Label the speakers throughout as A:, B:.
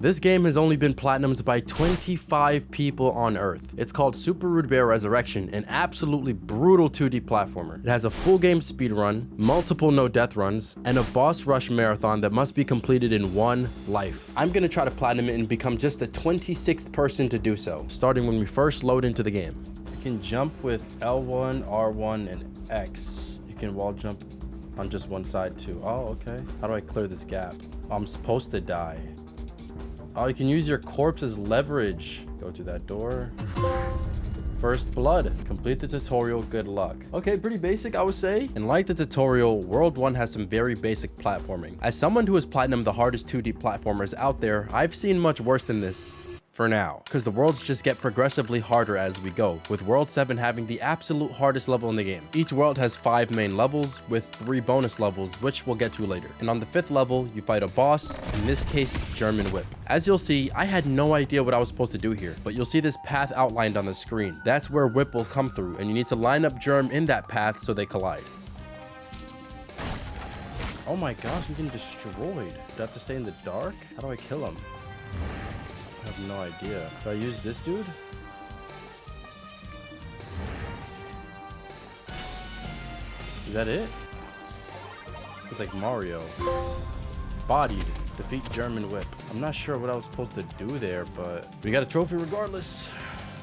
A: This game has only been platinumed by 25 people on Earth. It's called Super Rude Bear Ressurection, an absolutely brutal 2D platformer. It has a full game speedrun, multiple no death runs, and a boss rush marathon that must be completed in one life. I'm gonna try to platinum it and become just the 26th person to do so, starting when we first load into the game. You can jump with L1, R1, and X. You can wall jump on just one side too. Oh, okay. How do I clear this gap? I'm supposed to die. Oh, you can use your corpse as leverage. Go to that door. First blood. Complete the tutorial. Good luck. Okay, pretty basic, I would say. And like the tutorial, World 1 has some very basic platforming. As someone who has platinumed the hardest 2D platformers out there, I've seen much worse than this. For now, because the worlds just get progressively harder as we go, with World 7 having the absolute hardest level in the game. Each world has 5 main levels with 3 bonus levels, which we'll get to later. And on the 5th level, you fight a boss, in this case, German Whip. As you'll see, I had no idea what I was supposed to do here, but you'll see this path outlined on the screen. That's where Whip will come through, and you need to line up Germ in that path so they collide. Oh my gosh, I'm getting destroyed. Do I have to stay in the dark? How do I kill him? I have no idea. Do I use this dude? Is that it? It's like Mario. Bodied. Defeat German Whip. I'm not sure what I was supposed to do there, but we got a trophy regardless.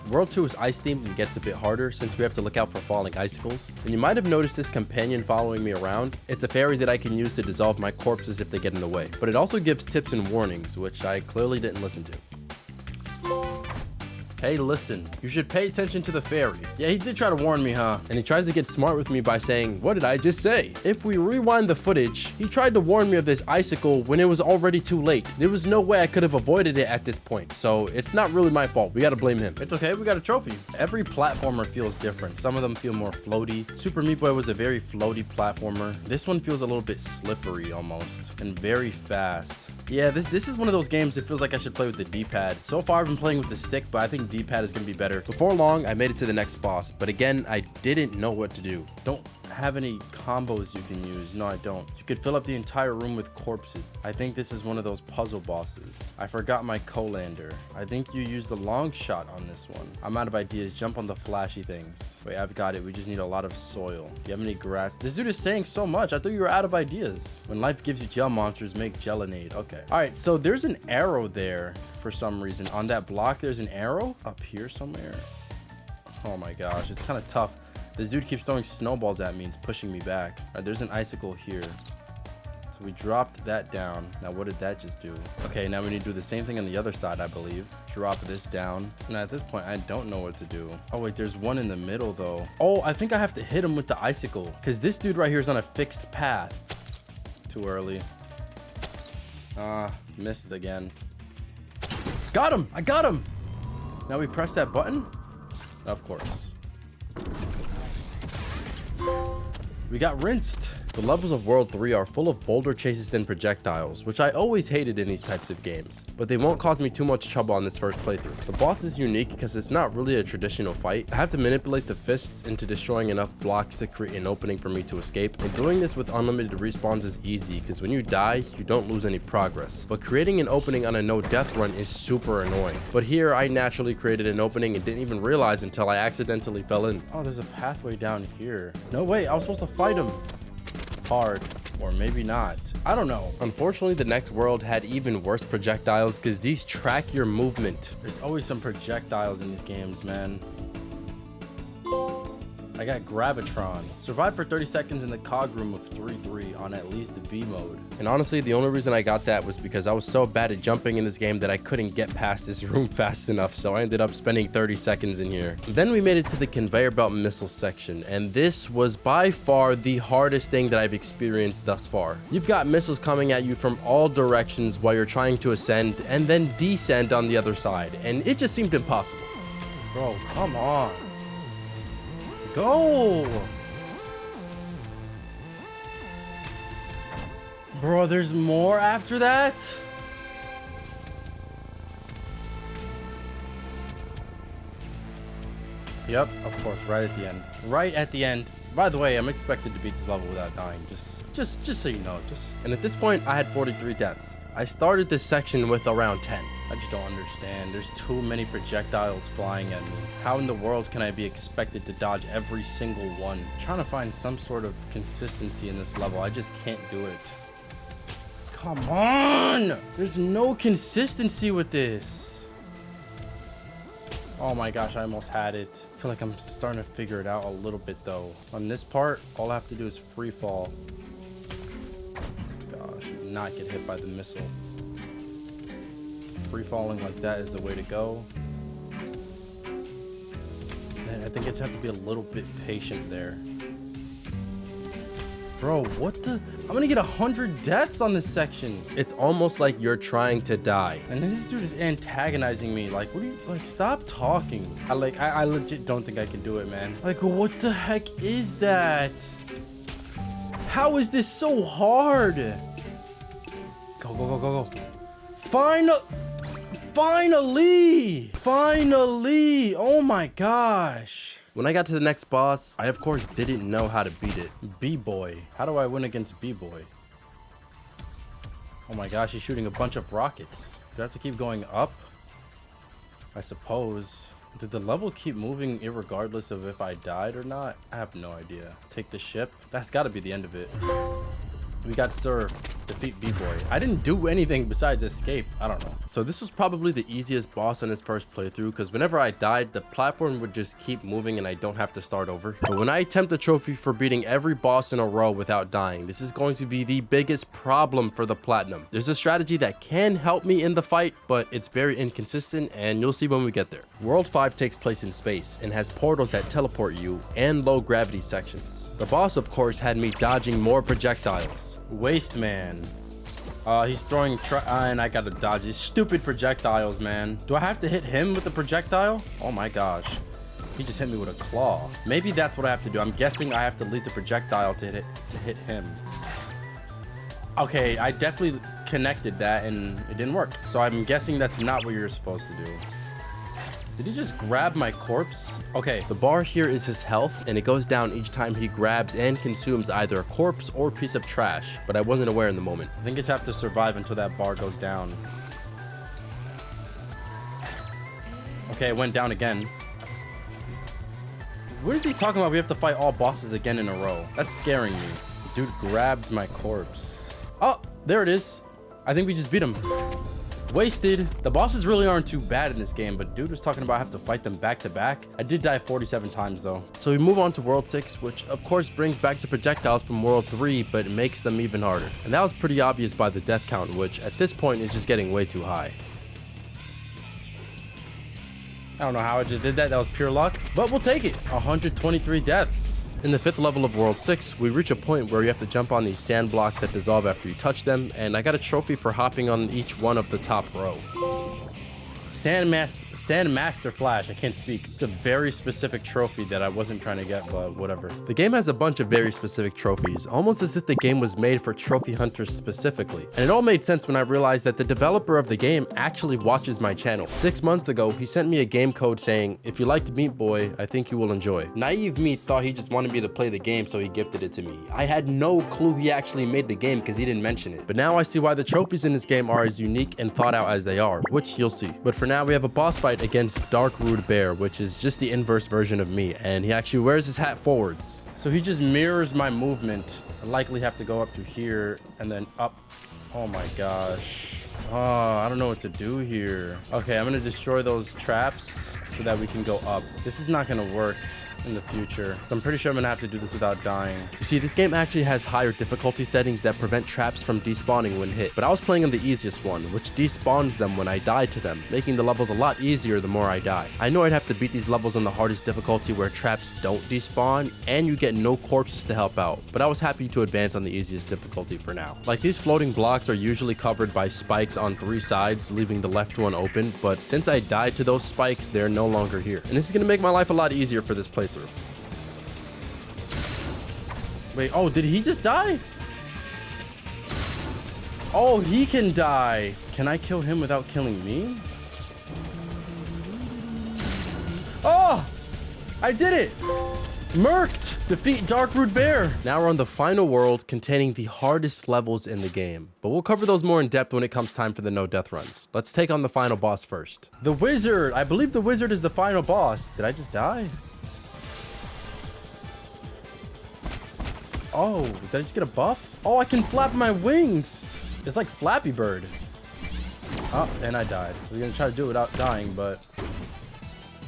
A: World 2 is ice themed and gets a bit harder since we have to look out for falling icicles. And you might have noticed this companion following me around. It's a fairy that I can use to dissolve my corpses if they get in the way. But it also gives tips and warnings, which I clearly didn't listen to. Hey, listen, you should pay attention to the fairy. Yeah, he did try to warn me, huh? And he tries to get smart with me by saying, what did I just say? If we rewind the footage, he tried to warn me of this icicle when it was already too late. There was no way I could have avoided it at this point, so it's not really my fault. We gotta blame him. It's okay, we got a trophy. Every platformer feels different. Some of them feel more floaty. Super Meat Boy was a very floaty platformer. This one feels a little bit slippery almost, and very fast. Yeah, this is one of those games that feels like I should play with the D-pad. So far, I've been playing with the stick, but I think D-pad is going to be better. Before long, I made it to the next boss, but again, I didn't know what to do. Don't have any combos you can use. No, I don't. You could fill up the entire room with corpses. I think this is one of those puzzle bosses. I forgot my colander. I think you use the long shot on this one. I'm out of ideas. Jump on the flashy things. Wait, I've got it. We just need a lot of soil. Do you have any grass? This dude is saying so much. I thought you were out of ideas. When life gives you gel monsters, make gelinade. Okay. All right, so there's an arrow there for some reason. On that block, there's an arrow up here somewhere. Oh my gosh, it's kind of tough. This dude keeps throwing snowballs at me and it's pushing me back. All right, there's an icicle here. So we dropped that down. Now, what did that just do? Okay, now we need to do the same thing on the other side, I believe. Drop this down. And at this point, I don't know what to do. Oh, wait, there's one in the middle, though. Oh, I think I have to hit him with the icicle because this dude right here is on a fixed path. Too early. Missed again. Got him! I got him! Now we press that button? Of course. We got rinsed. The levels of World 3 are full of boulder chases and projectiles, which I always hated in these types of games, but they won't cause me too much trouble on this first playthrough. The boss is unique because it's not really a traditional fight. I have to manipulate the fists into destroying enough blocks to create an opening for me to escape, and doing this with unlimited respawns is easy because when you die, you don't lose any progress. But creating an opening on a no death run is super annoying. But here, I naturally created an opening and didn't even realize until I accidentally fell in. Oh, there's a pathway down here. No way, I was supposed to fight him. Hard, or maybe not. I don't know. Unfortunately, the next world had even worse projectiles because these track your movement. There's always some projectiles in these games, man. I got Gravitron. Survived for 30 seconds in the cog room of 3-3 on at least the V mode. And honestly, the only reason I got that was because I was so bad at jumping in this game that I couldn't get past this room fast enough, so I ended up spending 30 seconds in here. Then we made it to the conveyor belt missile section, and this was by far the hardest thing that I've experienced thus far. You've got missiles coming at you from all directions while you're trying to ascend and then descend on the other side, and it just seemed impossible. Bro, come on. Go! Bro, there's more after that? Yep, of course, right at the end. Right at the end. By the way, I'm expected to beat this level without dying. Just Just so you know, and at this point, I had 43 deaths. I started this section with around 10. I just don't understand. There's too many projectiles flying at me. How in the world can I be expected to dodge every single one? I'm trying to find some sort of consistency in this level. I just can't do it. Come on! There's no consistency with this. Oh my gosh, I almost had it. I feel like I'm starting to figure it out a little bit though. On this part, all I have to do is free fall. Gosh, not get hit by the missile. Free falling like that is the way to go. Man, I think I just have to be a little bit patient there. Bro, what the? I'm gonna get 100 deaths on this section. It's almost like you're trying to die. And this dude is antagonizing me. Like, what do you, like, stop talking. I legit don't think I can do it, man. Like, what the heck is that? How is this so hard? Go, go, go, go, go. Finally! Oh my gosh. When I got to the next boss, I of course didn't know how to beat it. B-boy. How do I win against B-boy? Oh my gosh, he's shooting a bunch of rockets. Do I have to keep going up? I suppose. Did the level keep moving irregardless of if I died or not? I have no idea. Take the ship. That's got to be the end of it. We got served. Defeat B-boy. I didn't do anything besides escape. I don't know. So this was probably the easiest boss in his first playthrough because whenever I died, the platform would just keep moving and I don't have to start over. But when I attempt the trophy for beating every boss in a row without dying, this is going to be the biggest problem for the platinum. There's a strategy that can help me in the fight, but it's very inconsistent and you'll see when we get there. World 5 takes place in space and has portals that teleport you and low gravity sections. The boss, of course, had me dodging more projectiles. Waste man. He's throwing and I gotta dodge these stupid projectiles, man. Do I have to hit him with the projectile? Oh my gosh. He just hit me with a claw. Maybe that's what I have to do. I'm guessing I have to lead the projectile to hit him. Okay, I definitely connected that and it didn't work. So I'm guessing that's not what you're supposed to do. Did he just grab my corpse? Okay, the bar here is his health, and it goes down each time he grabs and consumes either a corpse or piece of trash, but I wasn't aware in the moment. I think it's have to survive until that bar goes down. Okay, it went down again. What is he talking about? We have to fight all bosses again in a row. That's scaring me. Dude grabbed my corpse. Oh, there it is. I think we just beat him. Wasted. The bosses really aren't too bad in this game, but dude was talking about I have to fight them back to back. I did die 47 times though. So we move on to World 6, which of course brings back the projectiles from World 3, but it makes them even harder. And that was pretty obvious by the death count, which at this point is just getting way too high. I don't know how I just did that. That was pure luck, but we'll take it. 123 deaths. In the 5th level of World 6, we reach a point where you have to jump on these sand blocks that dissolve after you touch them, and I got a trophy for hopping on each one of the top row. Sandmaster Flash. I can't speak. It's a very specific trophy that I wasn't trying to get, but whatever. The game has a bunch of very specific trophies, almost as if the game was made for trophy hunters specifically. And it all made sense when I realized that the developer of the game actually watches my channel. 6 months ago, he sent me a game code saying, if you liked Meat Boy, I think you will enjoy. Naive me thought he just wanted me to play the game, so he gifted it to me. I had no clue he actually made the game because he didn't mention it. But now I see why the trophies in this game are as unique and thought out as they are, which you'll see. But for now, we have a boss fight against Super Rude Bear, which is just the inverse version of me, and he actually wears his hat forwards. So he just mirrors my movement. I likely have to go up to here and then up. Oh my gosh. Oh, I don't know what to do here. Okay, I'm gonna destroy those traps so that we can go up. This is not gonna work in the future, so I'm pretty sure I'm gonna have to do this without dying. You see, this game actually has higher difficulty settings that prevent traps from despawning when hit, but I was playing on the easiest one, which despawns them when I die to them, making the levels a lot easier the more I die. I know I'd have to beat these levels on the hardest difficulty where traps don't despawn and you get no corpses to help out, but I was happy to advance on the easiest difficulty for now. Like, these floating blocks are usually covered by spikes on 3 sides, leaving the left one open, but since I died to those spikes, they're no longer here. And this is gonna make my life a lot easier for this playthrough. Wait, oh, did he just die? Oh, he can die. Can I kill him without killing me? Oh, I did it. Murked! Defeat Dark Rude Bear. Now we're on the final world containing the hardest levels in the game. But we'll cover those more in depth when it comes time for the no death runs. Let's take on the final boss first. The wizard. I believe the wizard is the final boss. Did I just die? Oh, did I just get a buff? Oh, I can flap my wings. It's like Flappy Bird. Oh, and I died. We're gonna try to do it without dying, but...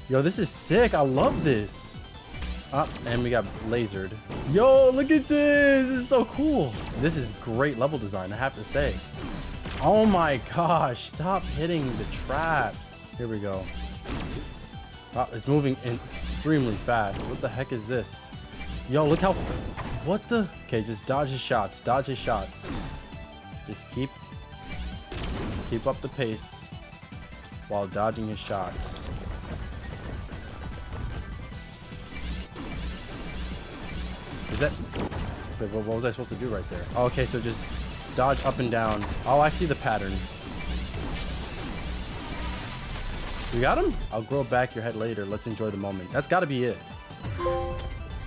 A: Yo, this is sick. I love this. Oh, and we got lasered. Yo, look at this. This is so cool. This is great level design, I have to say. Oh my gosh. Stop hitting the traps. Here we go. Oh, it's moving extremely fast. What the heck is this? Yo, look how... What the... Okay, just dodge his shots. Dodge his shots. Just keep up the pace while dodging his shots. Is that... Wait, what was I supposed to do right there? Oh, okay, so just dodge up and down. Oh, I see the pattern. You got him? I'll grow back your head later. Let's enjoy the moment. That's got to be it.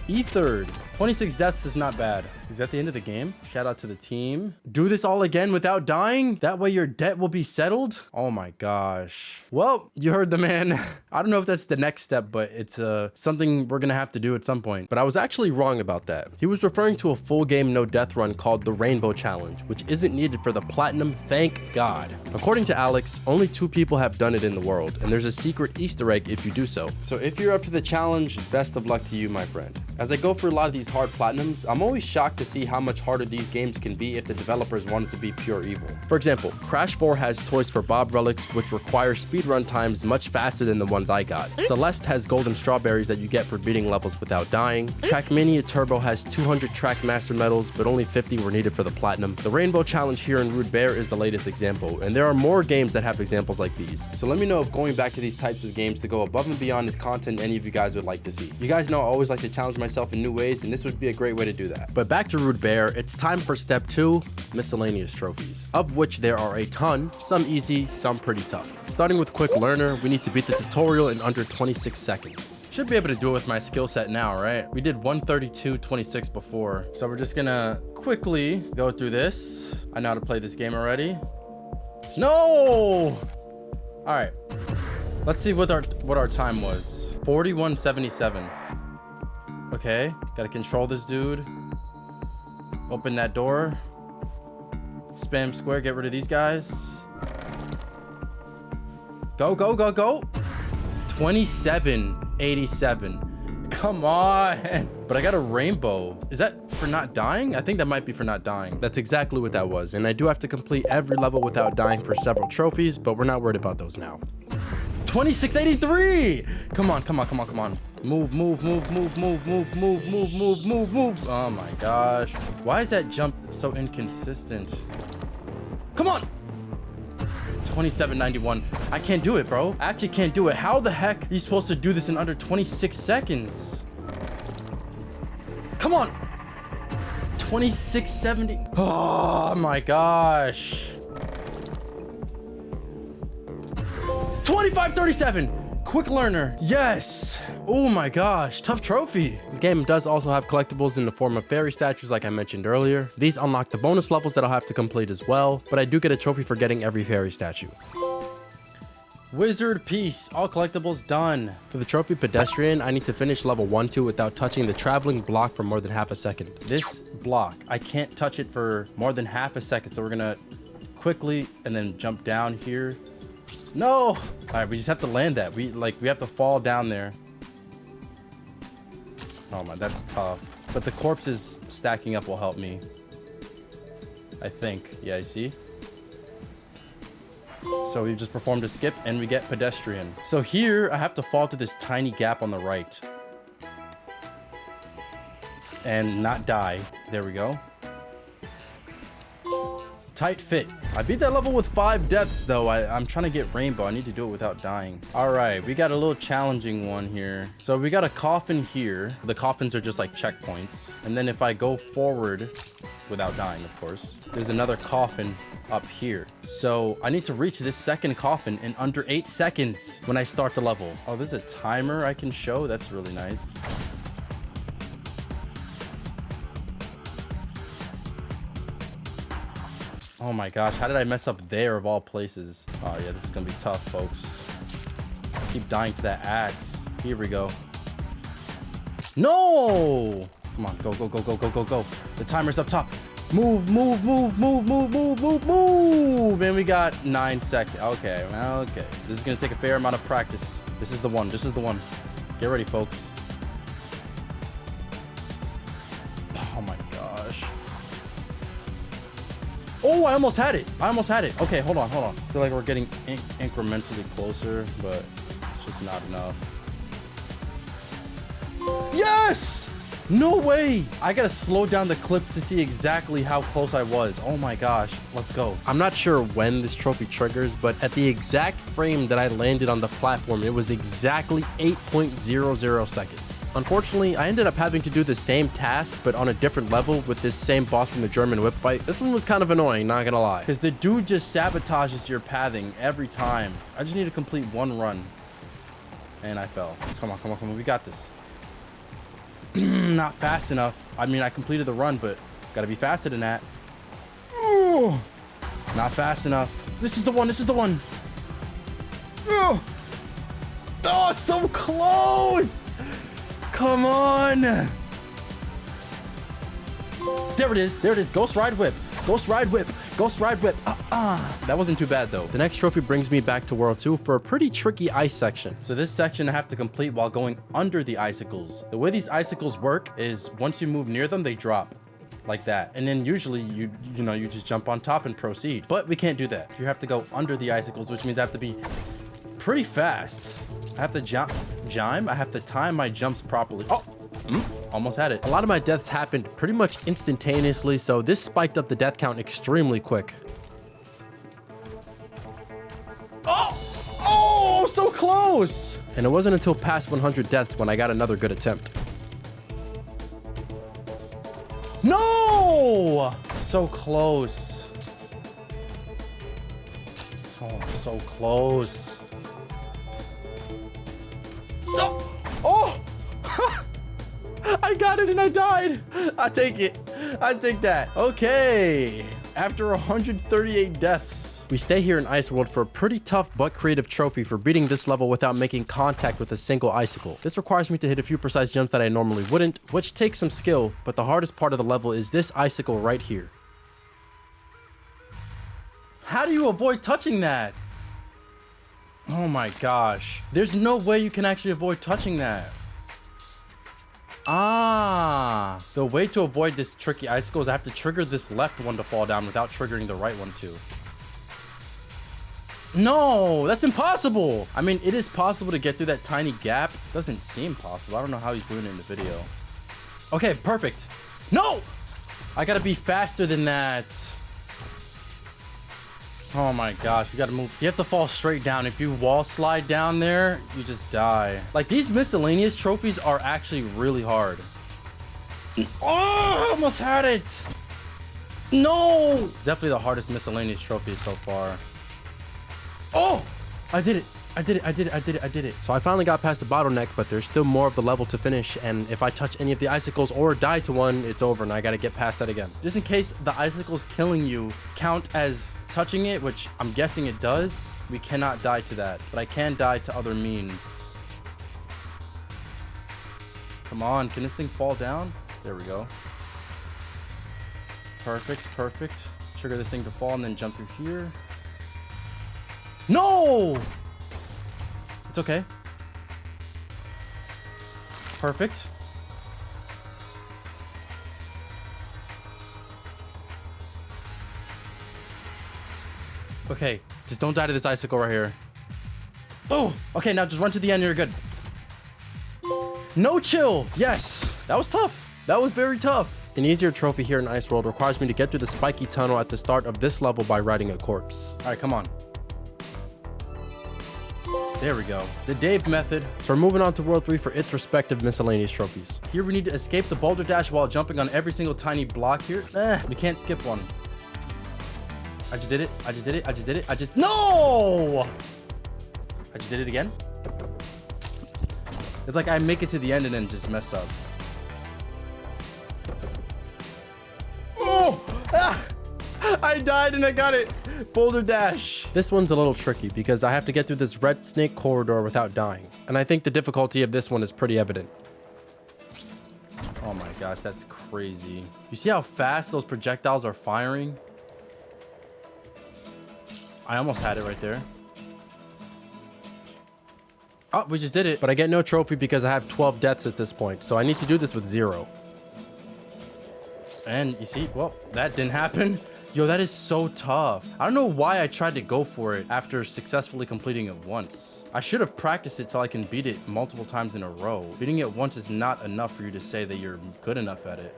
A: E3rd. 26 deaths is not bad. Is that the end of the game? Shout out to the team. Do this all again without dying? That way your debt will be settled? Oh my gosh. Well, you heard the man. I don't know if that's the next step, but it's something we're gonna have to do at some point. But I was actually wrong about that. He was referring to a full game no death run called the Rainbow Challenge, which isn't needed for the platinum, thank God. According to Alex, only 2 people have done it in the world, and there's a secret Easter egg if you do so. So if you're up to the challenge, best of luck to you, my friend. As I go through a lot of these hard platinums, I'm always shocked to see how much harder these games can be if the developers wanted to be pure evil. For example, Crash 4 has Toys for Bob relics, which require speedrun times much faster than the ones I got. Celeste has golden strawberries that you get for beating levels without dying. Trackmania Turbo has 200 Track Master medals, but only 50 were needed for the platinum. The Rainbow Challenge here in Rude Bear is the latest example, and there are more games that have examples like these. So let me know if going back to these types of games to go above and beyond is content any of you guys would like to see. You guys know I always like to challenge myself in new ways, and this would be a great way to do that. But back to Rude Bear, it's time for step 2, miscellaneous trophies, of which there are a ton, some easy, some pretty tough. Starting with quick learner, we need to beat the tutorial in under 26 seconds. Should be able to do it with my skill set now, right? We did 132.26 before, so we're just gonna quickly go through this. I know how to play this game already. No! All right, let's see what our time was. 41.77. Okay, gotta control this dude. Open that door. Spam square, get rid of these guys. Go, go, go, go. 27.87. Come on. But I got a rainbow. Is that for not dying? I think that might be for not dying. That's exactly what that was. And I do have to complete every level without dying for several trophies, but we're not worried about those now. 26.83. Come on, come on, come on, come on. Move, move, move, move, move, move, move, move, move, move, move. Oh my gosh. Why is that jump so inconsistent? Come on. 27.91. I can't do it, bro. I actually can't do it. How the heck are you supposed to do this in under 26 seconds? Come on. 26.70. Oh my gosh. 25.37. Quick learner. Yes. Oh my gosh. Tough trophy. This game does also have collectibles in the form of fairy statues like I mentioned earlier. These unlock the bonus levels that I'll have to complete as well, but I do get a trophy for getting every fairy statue. Wizard piece. All collectibles done. For the trophy pedestrian, I need to finish level 1-2 without touching the traveling block for more than half a second. This block, I can't touch it for more than half a second, so we're gonna quickly and then jump down here. No. All right, we just have to land that. We have to fall down there. Oh my, that's tough. But the corpses stacking up will help me, I think. Yeah, you see? So we've just performed a skip and we get pedestrian. So here I have to fall to this tiny gap on the right and not die. There we go. Tight fit. I beat that level with 5 deaths though. I'm trying to get rainbow. I need to do it without dying. All right, we got a little challenging one here. So we got a coffin here. The coffins are just like checkpoints. And then if I go forward without dying, of course, there's another coffin up here. So I need to reach this second coffin in under 8 seconds when I start the level. Oh, there's a timer I can show. That's really nice. Oh my gosh, how did I mess up there of all places? Oh yeah, this is gonna be tough, folks. I keep dying to that axe. Here we go. No! Come on, go, go, go, go, go, go, go. The timer's up top. Move, move, move, move, move, move, move, move. And we got 9 seconds. Okay, okay. This is gonna take a fair amount of practice. This is the one. This is the one. Get ready, folks. Oh my gosh. Oh, I almost had it. I almost had it. Okay, hold on, hold on. I feel like we're getting incrementally closer, but it's just not enough. Yes! No way! I gotta slow down the clip to see exactly how close I was. Oh my gosh, let's go. I'm not sure when this trophy triggers, but at the exact frame that I landed on the platform, it was exactly 8.00 seconds. Unfortunately, I ended up having to do the same task, but on a different level with this same boss from the German whip fight. This one was kind of annoying, not gonna lie. Because the dude just sabotages your pathing every time. I just need to complete one run. And I fell. Come on, come on, come on, we got this. Not fast enough. I mean, I completed the run, but gotta be faster than that. Ooh, not fast enough. This is the one. This is the one. Oh, so close. Come on. There it is. There it is. Ghost Ride Whip. Ghost Ride Whip. Ghost Ride Whip. That wasn't too bad, though. The next trophy brings me back to World 2 for a pretty tricky ice section. So this section I have to complete while going under the icicles. The way these icicles work is once you move near them, they drop like that. And then usually you just jump on top and proceed. But we can't do that. You have to go under the icicles, which means I have to be pretty fast. I have to jime. I have to time my jumps properly. Oh! Almost had it. A lot of my deaths happened pretty much instantaneously, so this spiked up the death count extremely quick. Oh, so close! And it wasn't until past 100 deaths when I got another good attempt. No! So close. Oh, so close. Oh! Oh! I got it and I died. I take it. I take that. Okay. After 138 deaths, we stay here in Ice World for a pretty tough but creative trophy for beating this level without making contact with a single icicle. This requires me to hit a few precise jumps that I normally wouldn't, which takes some skill, but the hardest part of the level is this icicle right here. How do you avoid touching that? Oh my gosh. There's no way you can actually avoid touching that. The way to avoid this tricky icicle is I have to trigger this left one to fall down without triggering the right one too. No, that's impossible. I mean, it is possible to get through that tiny gap. It doesn't seem possible. I don't know how he's doing it in the video. Okay, perfect. No! I gotta be faster than that. Oh my gosh, you gotta move. You have to fall straight down. If you wall slide down there, you just die. Like, these miscellaneous trophies are actually really hard. Oh, I almost had it. No! It's definitely the hardest miscellaneous trophy so far. Oh! I did it. I did it. I did it. I did it. I did it. So I finally got past the bottleneck, but there's still more of the level to finish. And if I touch any of the icicles or die to one, it's over and I gotta get past that again. Just in case the icicles killing you count as touching it, which I'm guessing it does, we cannot die to that. But I can die to other means. Come on, can this thing fall down? There we go. Perfect, perfect. Trigger this thing to fall and then jump through here. No! It's okay. Perfect. Okay, just don't die to this icicle right here. Oh, okay, now just run to the end, you're good. No chill. Yes, that was tough. That was very tough. An easier trophy here in Ice World requires me to get through the spiky tunnel at the start of this level by riding a corpse. All right, come on. There we go. The Dave method. So we're moving on to World 3 for its respective miscellaneous trophies. Here we need to escape the boulder dash while jumping on every single tiny block here. We can't skip one. I just did it. I just did it. I just did it. I just... No! I just did it again. It's like I make it to the end and then just mess up. Oh! Ah! I died and I got it. Boulder dash. This one's a little tricky because I have to get through this red snake corridor without dying. And I think the difficulty of this one is pretty evident. Oh my gosh, that's crazy. You see how fast those projectiles are firing? I almost had it right there. Oh, we just did it. But I get no trophy because I have 12 deaths at this point. So I need to do this with 0. And you see, well, that didn't happen. Yo, that is so tough. I don't know why I tried to go for it after successfully completing it once. I should have practiced it till I can beat it multiple times in a row. Beating it once is not enough for you to say that you're good enough at it.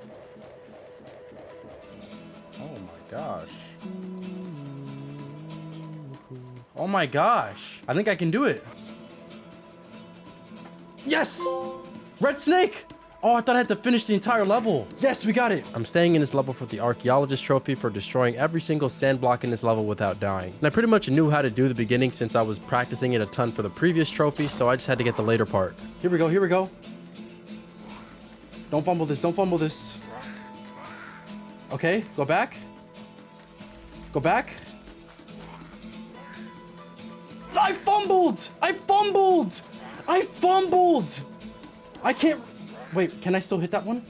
A: Oh my gosh. Oh my gosh. I think I can do it. Yes! Red snake! Oh, I thought I had to finish the entire level. Yes, we got it. I'm staying in this level for the archaeologist trophy for destroying every single sand block in this level without dying. And I pretty much knew how to do the beginning since I was practicing it a ton for the previous trophy, so I just had to get the later part. Here we go, here we go. Don't fumble this, don't fumble this. Okay, go back. Go back. I fumbled! I fumbled! I fumbled! I can't... Wait, can I still hit that one?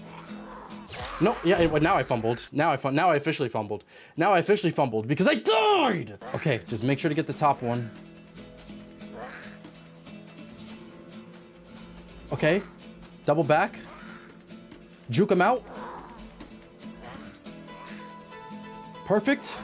A: No, yeah, now I fumbled. Now I officially fumbled. Now I officially fumbled because I died! Okay, just make sure to get the top one. Okay, double back. Juke him out. Perfect.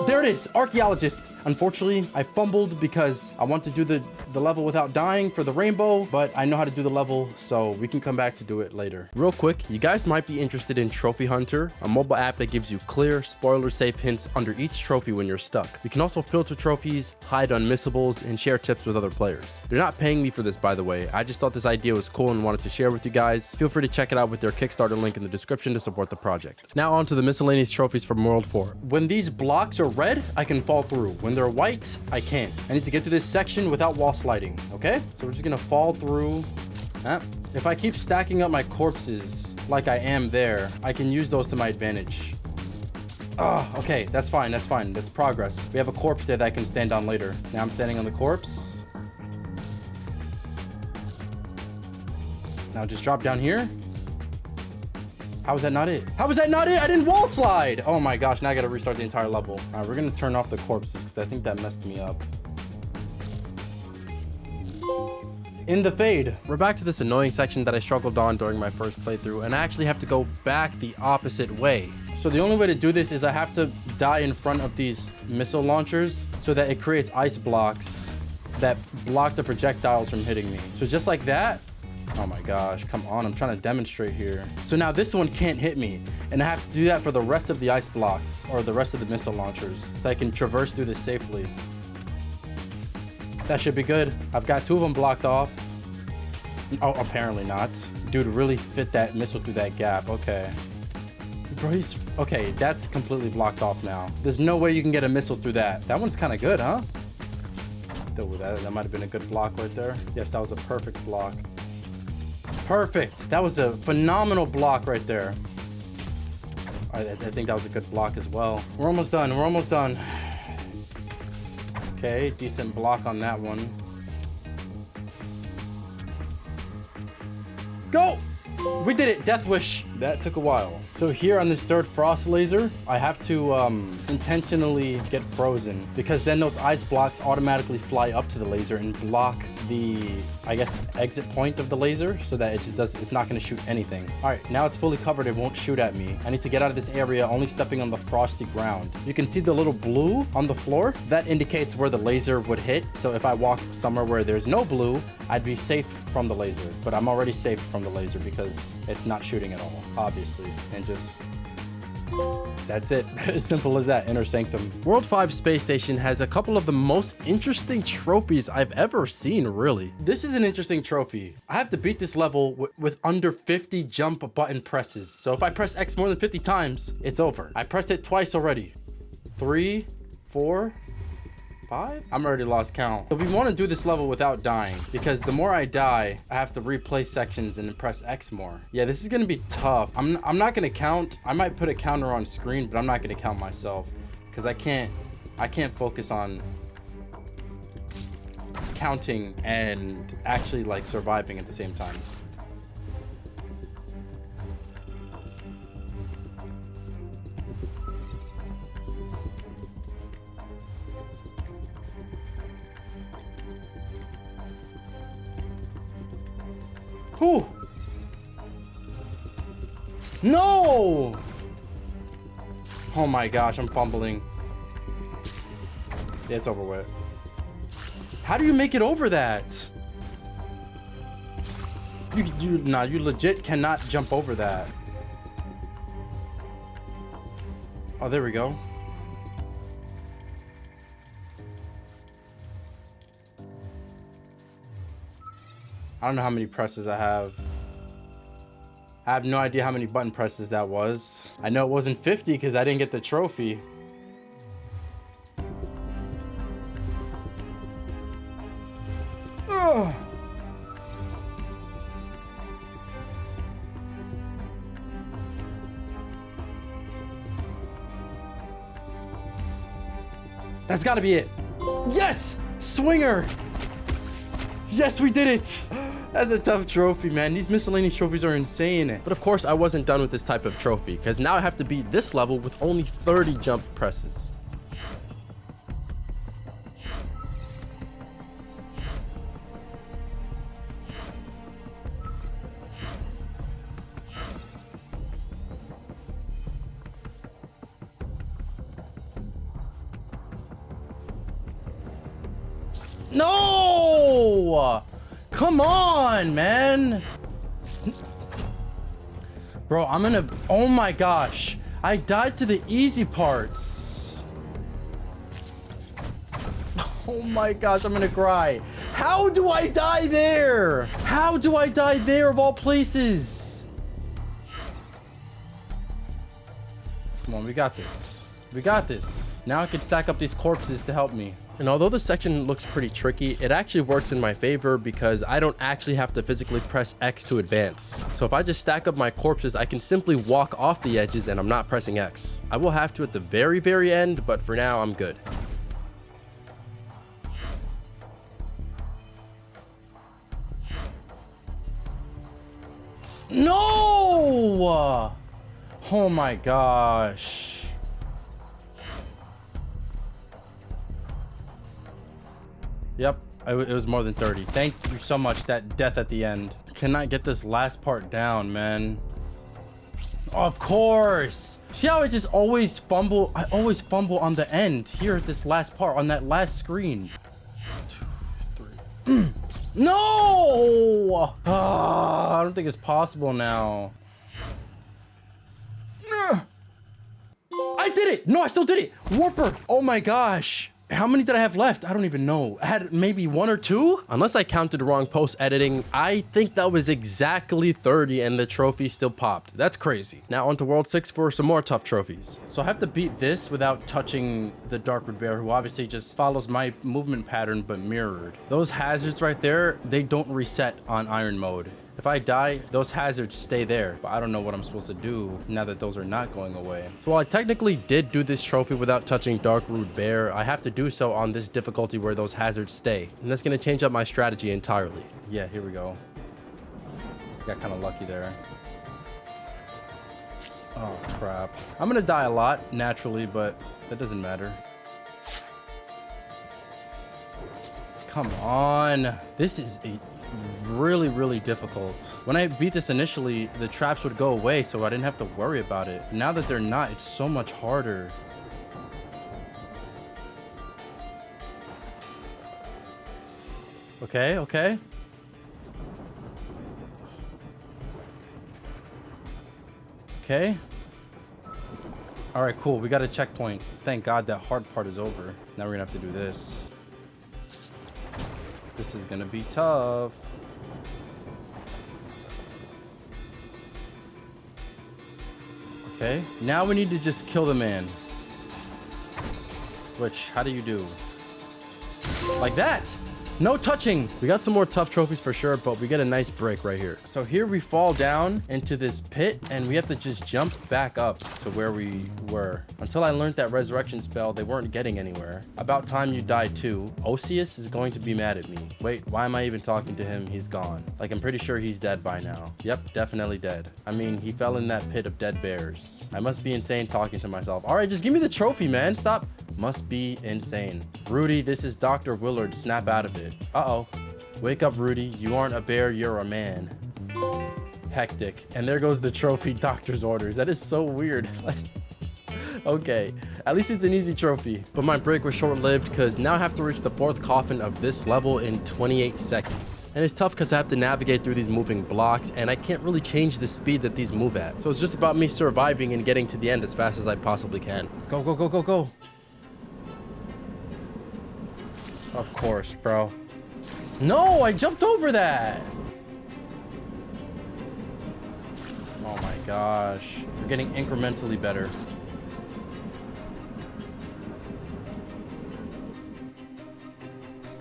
A: There it is, archaeologist. Unfortunately, I fumbled because I want to do the level without dying for the rainbow, but I know how to do the level, so we can come back to do it later. Real quick, you guys might be interested in Trophy Hunter, a mobile app that gives you clear, spoiler-safe hints under each trophy when you're stuck. You can also filter trophies, hide unmissables, and share tips with other players. They're not paying me for this, by the way. I just thought this idea was cool and wanted to share with you guys. Feel free to check it out with their Kickstarter link in the description to support the project. Now on to the miscellaneous trophies from World 4. When these blocks are red, I can fall through. When they're white, I can't. I need to get through this section without wall sliding, okay? So we're just gonna fall through. If I keep stacking up my corpses like I am there, I can use those to my advantage. Okay, that's fine, that's fine. That's progress. We have a corpse there that I can stand on later. Now I'm standing on the corpse. Now just drop down here. How is that not it? How is that not it? I didn't wall slide. Oh my gosh, now I gotta restart the entire level. All right, we're gonna turn off the corpses because I think that messed me up. In the fade. We're back to this annoying section that I struggled on during my first playthrough, and I actually have to go back the opposite way. So the only way to do this is I have to die in front of these missile launchers so that it creates ice blocks that block the projectiles from hitting me. So just like that. Oh my gosh, come on, I'm trying to demonstrate here. So now this one can't hit me, and I have to do that for the rest of the ice blocks or the rest of the missile launchers so I can traverse through this safely. That should be good. I've got 2 of them blocked off. Oh, apparently not. Dude really fit that missile through that gap. Okay. Bro, okay, that's completely blocked off now. There's no way you can get a missile through that. That one's kind of good, huh? Dude, that might have been a good block right there. Yes, that was a perfect block. Perfect. That was a phenomenal block right there. I think that was a good block as well. We're almost done. We're almost done. Okay, decent block on that one. Go! We did it. Death wish. That took a while. So here on this third frost laser, I have to intentionally get frozen because then those ice blocks automatically fly up to the laser and block the, I guess, exit point of the laser so that it's not going to shoot anything. All right, now it's fully covered. It won't shoot at me. I need to get out of this area only stepping on the frosty ground. You can see the little blue on the floor. That indicates where the laser would hit. So if I walk somewhere where there's no blue, I'd be safe from the laser, but I'm already safe from the laser because it's not shooting at all, obviously. And just, that's it. As simple as that. Inner Sanctum. World 5 Space Station has a couple of the most interesting trophies I've ever seen, really. This is an interesting trophy. I have to beat this level with under 50 jump button presses. So if I press X more than 50 times, it's over. I pressed it twice already. 3, 4, 5? I'm already lost count. So we want to do this level without dying, because the more I die, I have to replay sections and press X more. Yeah, this is going to be tough. I'm not going to count. I might put a counter on screen, but I'm not going to count myself because I can't focus on counting and actually like surviving at the same time. Whew. No! Oh my gosh, I'm fumbling. Yeah, it's over with. How do you make it over that? You legit cannot jump over that. Oh, there we go. I don't know how many presses I have. I have no idea how many button presses that was. I know it wasn't 50 because I didn't get the trophy. Ugh. That's gotta be it. Yes! Swinger! Yes, we did it! That's a tough trophy, man. These miscellaneous trophies are insane. But of course, I wasn't done with this type of trophy, because now I have to beat this level with only 30 jump presses. No! Come on, man. Bro, I'm gonna... Oh my gosh. I died to the easy parts. Oh my gosh, I'm gonna cry. How do I die there? How do I die there of all places? Come on, we got this. We got this. Now I can stack up these corpses to help me. And although the section looks pretty tricky, it actually works in my favor because I don't actually have to physically press X to advance. So if I just stack up my corpses, I can simply walk off the edges and I'm not pressing X. I will have to at the very, very end, but for now, I'm good. No! Oh my gosh. Yep, it was more than 30. Thank you so much, that death at the end. Cannot get this last part down, man. Of course. See how I just always fumble? I always fumble on the end here at this last part, on that last screen. 2, 3. No! I don't think it's possible now. I did it! No, I still did it! Warper! Oh my gosh. How many did I have left? I don't even know. I had maybe 1 or 2? Unless I counted wrong post-editing, I think that was exactly 30 and the trophy still popped. That's crazy. Now on to World 6 for some more tough trophies. So I have to beat this without touching the Dark Rude Bear, who obviously just follows my movement pattern but mirrored. Those hazards right there, they don't reset on Iron mode. If I die, those hazards stay there, but I don't know what I'm supposed to do now that those are not going away. So while I technically did do this trophy without touching Dark Rude Bear, I have to do so on this difficulty where those hazards stay. And that's going to change up my strategy entirely. Yeah, here we go. Got kind of lucky there. Oh, crap. I'm going to die a lot, naturally, but that doesn't matter. Come on. This is a really difficult. When I beat this initially, the traps would go away, so I didn't have to worry about it. Now that they're not, it's so much harder. Okay, okay. Okay. All right, cool. We got a checkpoint. Thank God that hard part is over. Now we're gonna have to do this. This is gonna be tough. Okay, now we need to just kill the man. Which, how do you do? Like that. No touching. We got some more tough trophies for sure, but we get a nice break right here. So here we fall down into this pit and we have to just jump back up to where we were. Until I learned that resurrection spell, they weren't getting anywhere. About time you die too. Osius is going to be mad at me. Wait, why am I even talking to him? He's gone. Like, I'm pretty sure he's dead by now. Yep, definitely dead. I mean, he fell in that pit of dead bears. I must be insane talking to myself. All right, just give me the trophy, man. Stop. Must be insane. Rudy, this is Dr. Willard. Snap out of it. Uh-oh. Wake up, Rudy. You aren't a bear, you're a man. Hectic. And there goes the trophy doctor's orders. That is so weird. Okay, at least it's an easy trophy. But my break was short-lived because now I have to reach the 4th coffin of this level in 28 seconds. And it's tough because I have to navigate through these moving blocks and I can't really change the speed that these move at. So it's just about me surviving and getting to the end as fast as I possibly can. Go, go, go, go, go. Of course, bro. No, I jumped over that. Oh my gosh. We're getting incrementally better.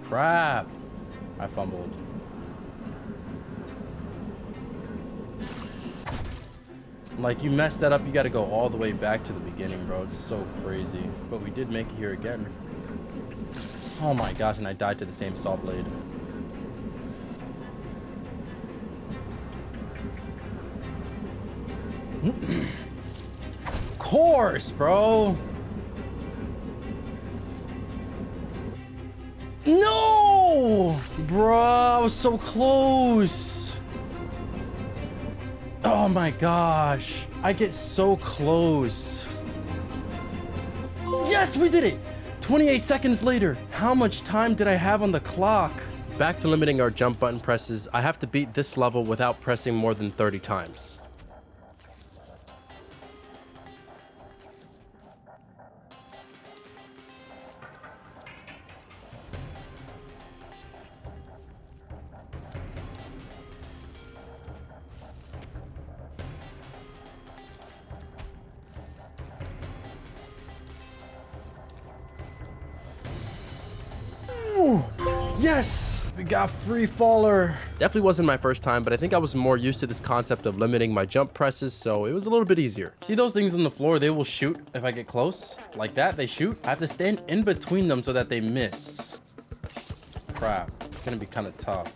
A: Crap. I fumbled. Like, you messed that up, you gotta go all the way back to the beginning, bro. It's so crazy. But we did make it here again. Oh my gosh, and I died to the same saw blade. Of course, bro. No! Bro, I was so close. Oh my gosh. I get so close. Yes, we did it! 28 seconds later. How much time did I have on the clock? Back to limiting our jump button presses. I have to beat this level without pressing more than 30 times. Yes! We got free faller. Definitely wasn't my first time, but I think I was more used to this concept of limiting my jump presses, so it was a little bit easier. See those things on the floor? They will shoot if I get close. Like that, they shoot. I have to stand in between them so that they miss. Crap. It's gonna be kind of tough.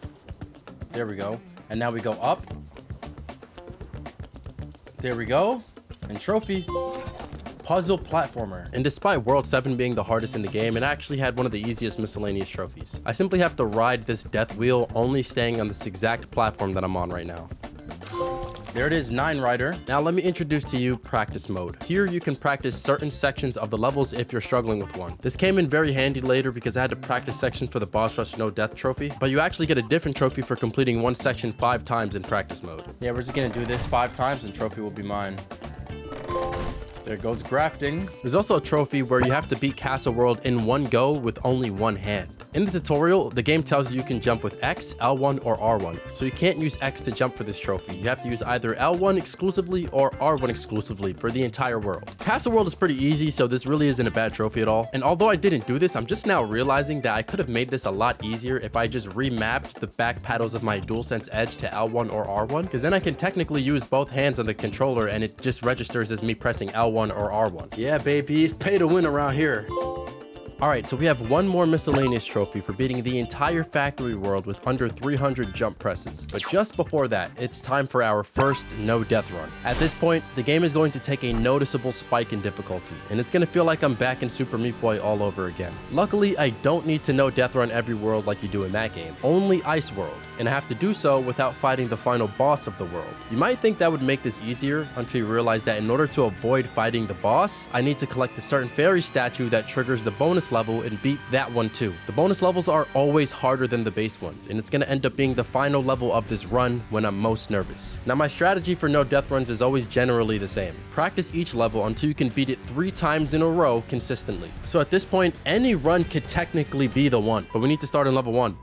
A: There we go. And now we go up. There we go. And trophy. Puzzle platformer. And despite World 7 being the hardest in the game, it actually had one of the easiest miscellaneous trophies. I simply have to ride this death wheel, only staying on this exact platform that I'm on right now. There it is, 9 rider. Now let me introduce to you practice mode. Here you can practice certain sections of the levels if you're struggling with one. This came in very handy later because I had to practice sections for the boss rush no death trophy, but you actually get a different trophy for completing one section 5 times in practice mode. Yeah, we're just gonna do this 5 times and trophy will be mine. There goes grafting. There's also a trophy where you have to beat Castle World in one go with only one hand. In the tutorial, the game tells you can jump with X, L1, or R1. So you can't use X to jump for this trophy. You have to use either L1 exclusively or R1 exclusively for the entire world. Castle World is pretty easy, so this really isn't a bad trophy at all. And although I didn't do this, I'm just now realizing that I could have made this a lot easier if I just remapped the back paddles of my DualSense Edge to L1 or R1, because then I can technically use both hands on the controller and it just registers as me pressing L1 or R1. Yeah, baby, it's pay to win around here. Alright, so we have one more miscellaneous trophy for beating the entire factory world with under 300 jump presses. But just before that, it's time for our first no death run. At this point, the game is going to take a noticeable spike in difficulty, and it's going to feel like I'm back in Super Meat Boy all over again. Luckily, I don't need to no death run every world like you do in that game, only Ice World, and I have to do so without fighting the final boss of the world. You might think that would make this easier until you realize that in order to avoid fighting the boss, I need to collect a certain fairy statue that triggers the bonus level and beat that one too. The bonus levels are always harder than the base ones, and it's going to end up being the final level of this run when I'm most nervous. Now my strategy for no death runs is always generally the same. Practice each level until you can beat it 3 times in a row consistently. So at this point, any run could technically be the one, but we need to start on level 1.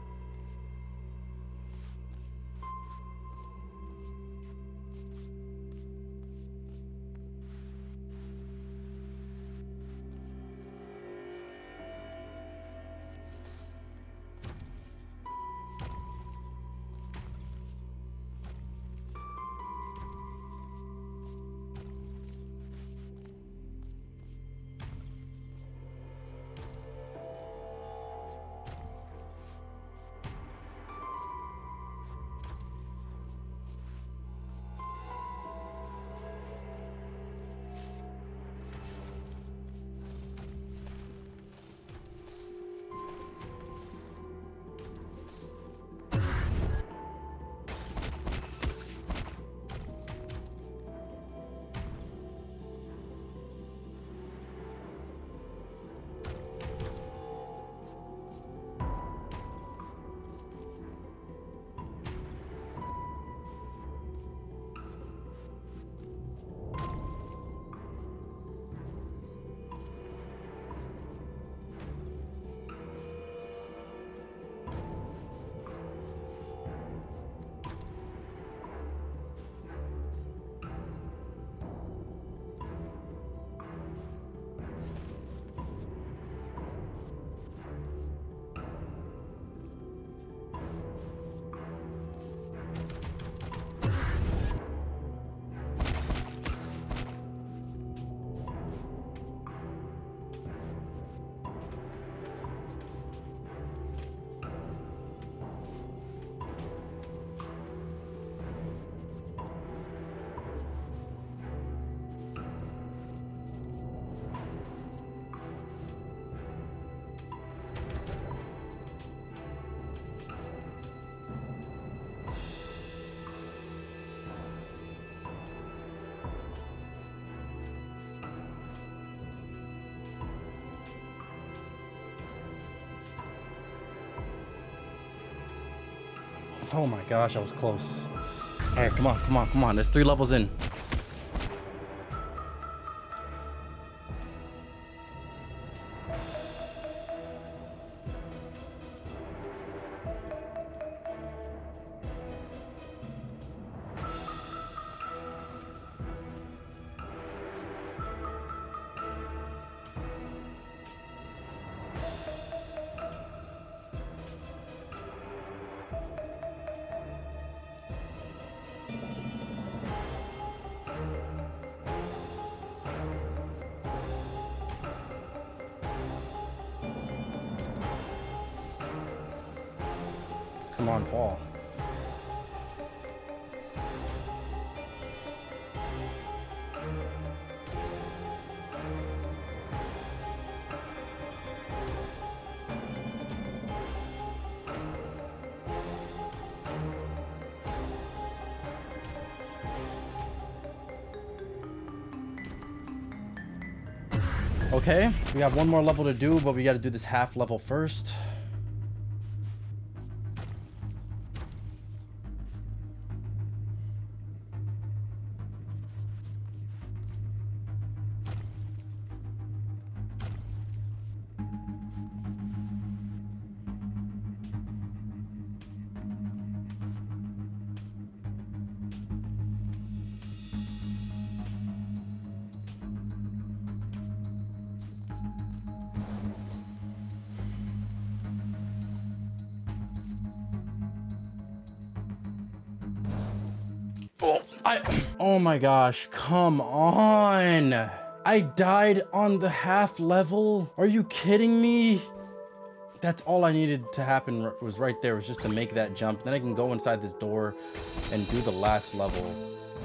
A: Oh my gosh, I was close. All right, come on, come on, come on. There's 3 levels in. Come on, fall. Okay, we have one more level to do, but we got to do this half level first. Oh my gosh, come on. I died on the half level. Are you kidding me? That's all I needed to happen was right there, was just to make that jump. Then I can go inside this door and do the last level.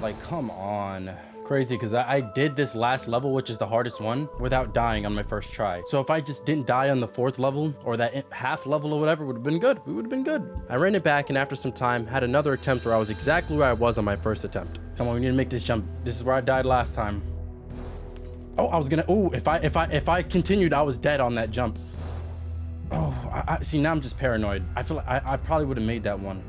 A: Like, come on. Crazy, because I did this last level, which is the hardest one, without dying on my first try. So if I just didn't die on the 4th level or that half level or whatever, would have been good. We would have been good. I ran it back, and after some time, had another attempt where I was exactly where I was on my first attempt. Come on, we need to make this jump. This is where I died last time. Oh, I was gonna. Oh, if I continued, I was dead on that jump. Oh, I see. Now I'm just paranoid. I feel like I probably would have made that one.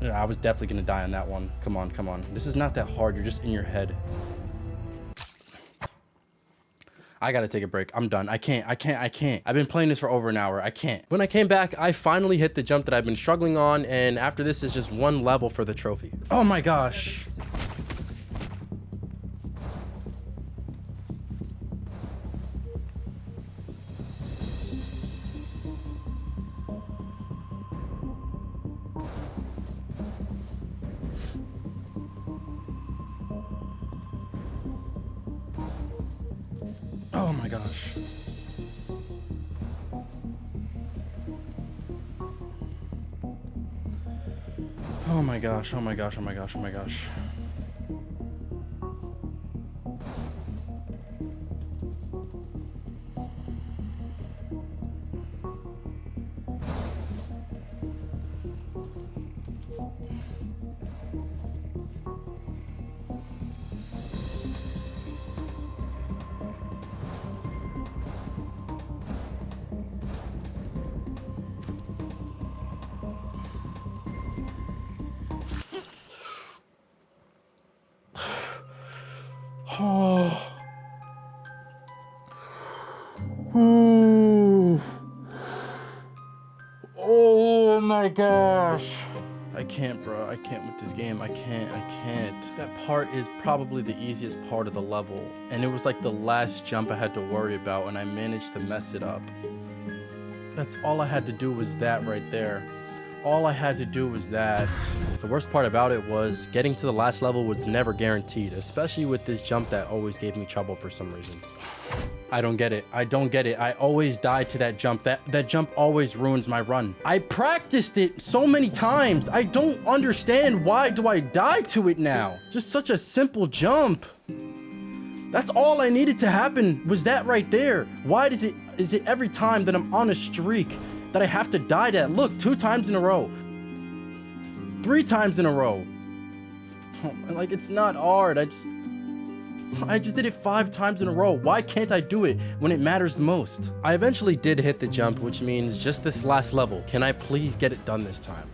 A: Yeah, I was definitely gonna die on that one. Come on, come on. This is not that hard. You're just in your head. I gotta take a break. I'm done. I can't. I've been playing this for over an hour. I can't. When I came back, I finally hit the jump that I've been struggling on, and after this is just one level for the trophy. Oh my gosh. Oh my gosh. Oh my gosh, oh my gosh, oh my gosh, oh my gosh. Oh. Ooh. Oh my gosh. I can't, bro. I can't with this game. I can't. That part is probably the easiest part of the level. And it was like the last jump I had to worry about, and I managed to mess it up. That's all I had to do was that right there. All I had to do was that. The worst part about it was getting to the last level was never guaranteed, especially with this jump that always gave me trouble for some reason. I don't get it. I don't get it. I always die to that jump. That jump always ruins my run. I practiced it so many times. I don't understand, why do I die to it now? Just such a simple jump. That's all I needed to happen was that right there. Why is it every time that I'm on a streak that I have to die to that? Look, 2 times in a row. 3 times in a row. Like, it's not hard. I just did it 5 times in a row. Why can't I do it when it matters the most? I eventually did hit the jump, which means just this last level. Can I please get it done this time?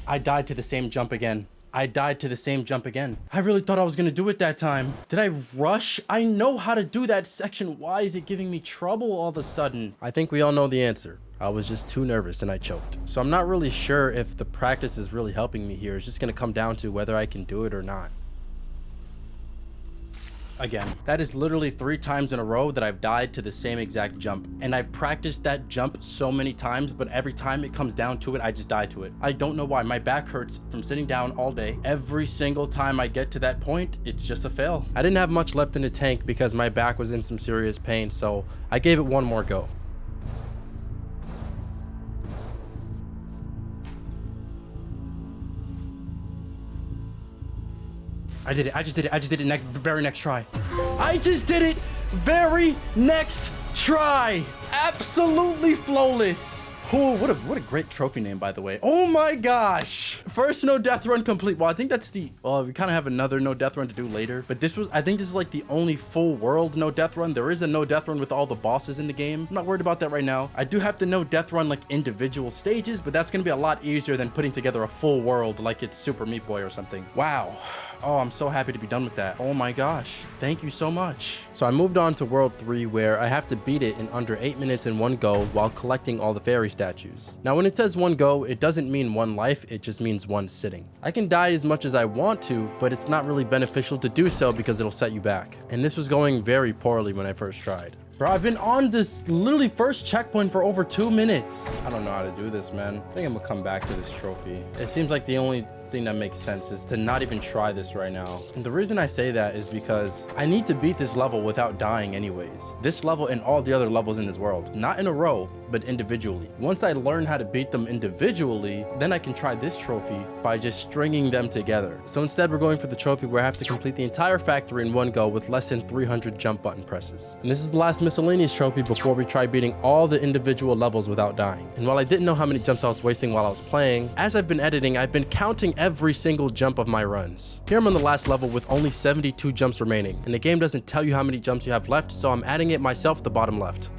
A: I died to the same jump again. I died to the same jump again. I really thought I was gonna do it that time. Did I rush? I know how to do that section. Why is it giving me trouble all of a sudden? I think we all know the answer. I was just too nervous and I choked. So I'm not really sure if the practice is really helping me here. It's just gonna come down to whether I can do it or not. Again, that is literally 3 times in a row that I've died to the same exact jump. And I've practiced that jump so many times, but every time it comes down to it, I just die to it. I don't know why. My back hurts from sitting down all day. Every single time I get to that point, it's just a fail. I didn't have much left in the tank because my back was in some serious pain, so I gave it one more go. I did it. I just did it very next try. I just did it very next try. Absolutely flawless. Oh, what a great trophy name, by the way. Oh my gosh. First no death run complete. Well, I think that's the, well, we kind of have another no death run to do later, but I think this is like the only full world no death run. There is a no death run with all the bosses in the game. I'm not worried about that right now. I do have to no death run like individual stages, but that's going to be a lot easier than putting together a full world like it's Super Meat Boy or something. Wow. Oh, I'm so happy to be done with that. Oh my gosh. Thank you so much. So I moved on to World 3 where I have to beat it in under 8 minutes in one go while collecting all the fairy statues. Now when it says one go, it doesn't mean one life, it just means one sitting. I can die as much as I want to, but it's not really beneficial to do so because it'll set you back. And this was going very poorly when I first tried. Bro, I've been on this literally first checkpoint for over 2 minutes. I don't know how to do this, man. I think I'm gonna come back to this trophy. It seems like the only thing that makes sense is to not even try this right now. And the reason I say that is because I need to beat this level without dying anyways. This level and all the other levels in this world, not in a row, but individually. Once I learn how to beat them individually, then I can try this trophy by just stringing them together. So instead we're going for the trophy where I have to complete the entire factory in one go with less than 300 jump button presses. And this is the last miscellaneous trophy before we try beating all the individual levels without dying. And while I didn't know how many jumps I was wasting while I was playing, as I've been editing, I've been counting every single jump of my runs. Here I'm on the last level with only 72 jumps remaining, and the game doesn't tell you how many jumps you have left, so I'm adding it myself at the bottom left.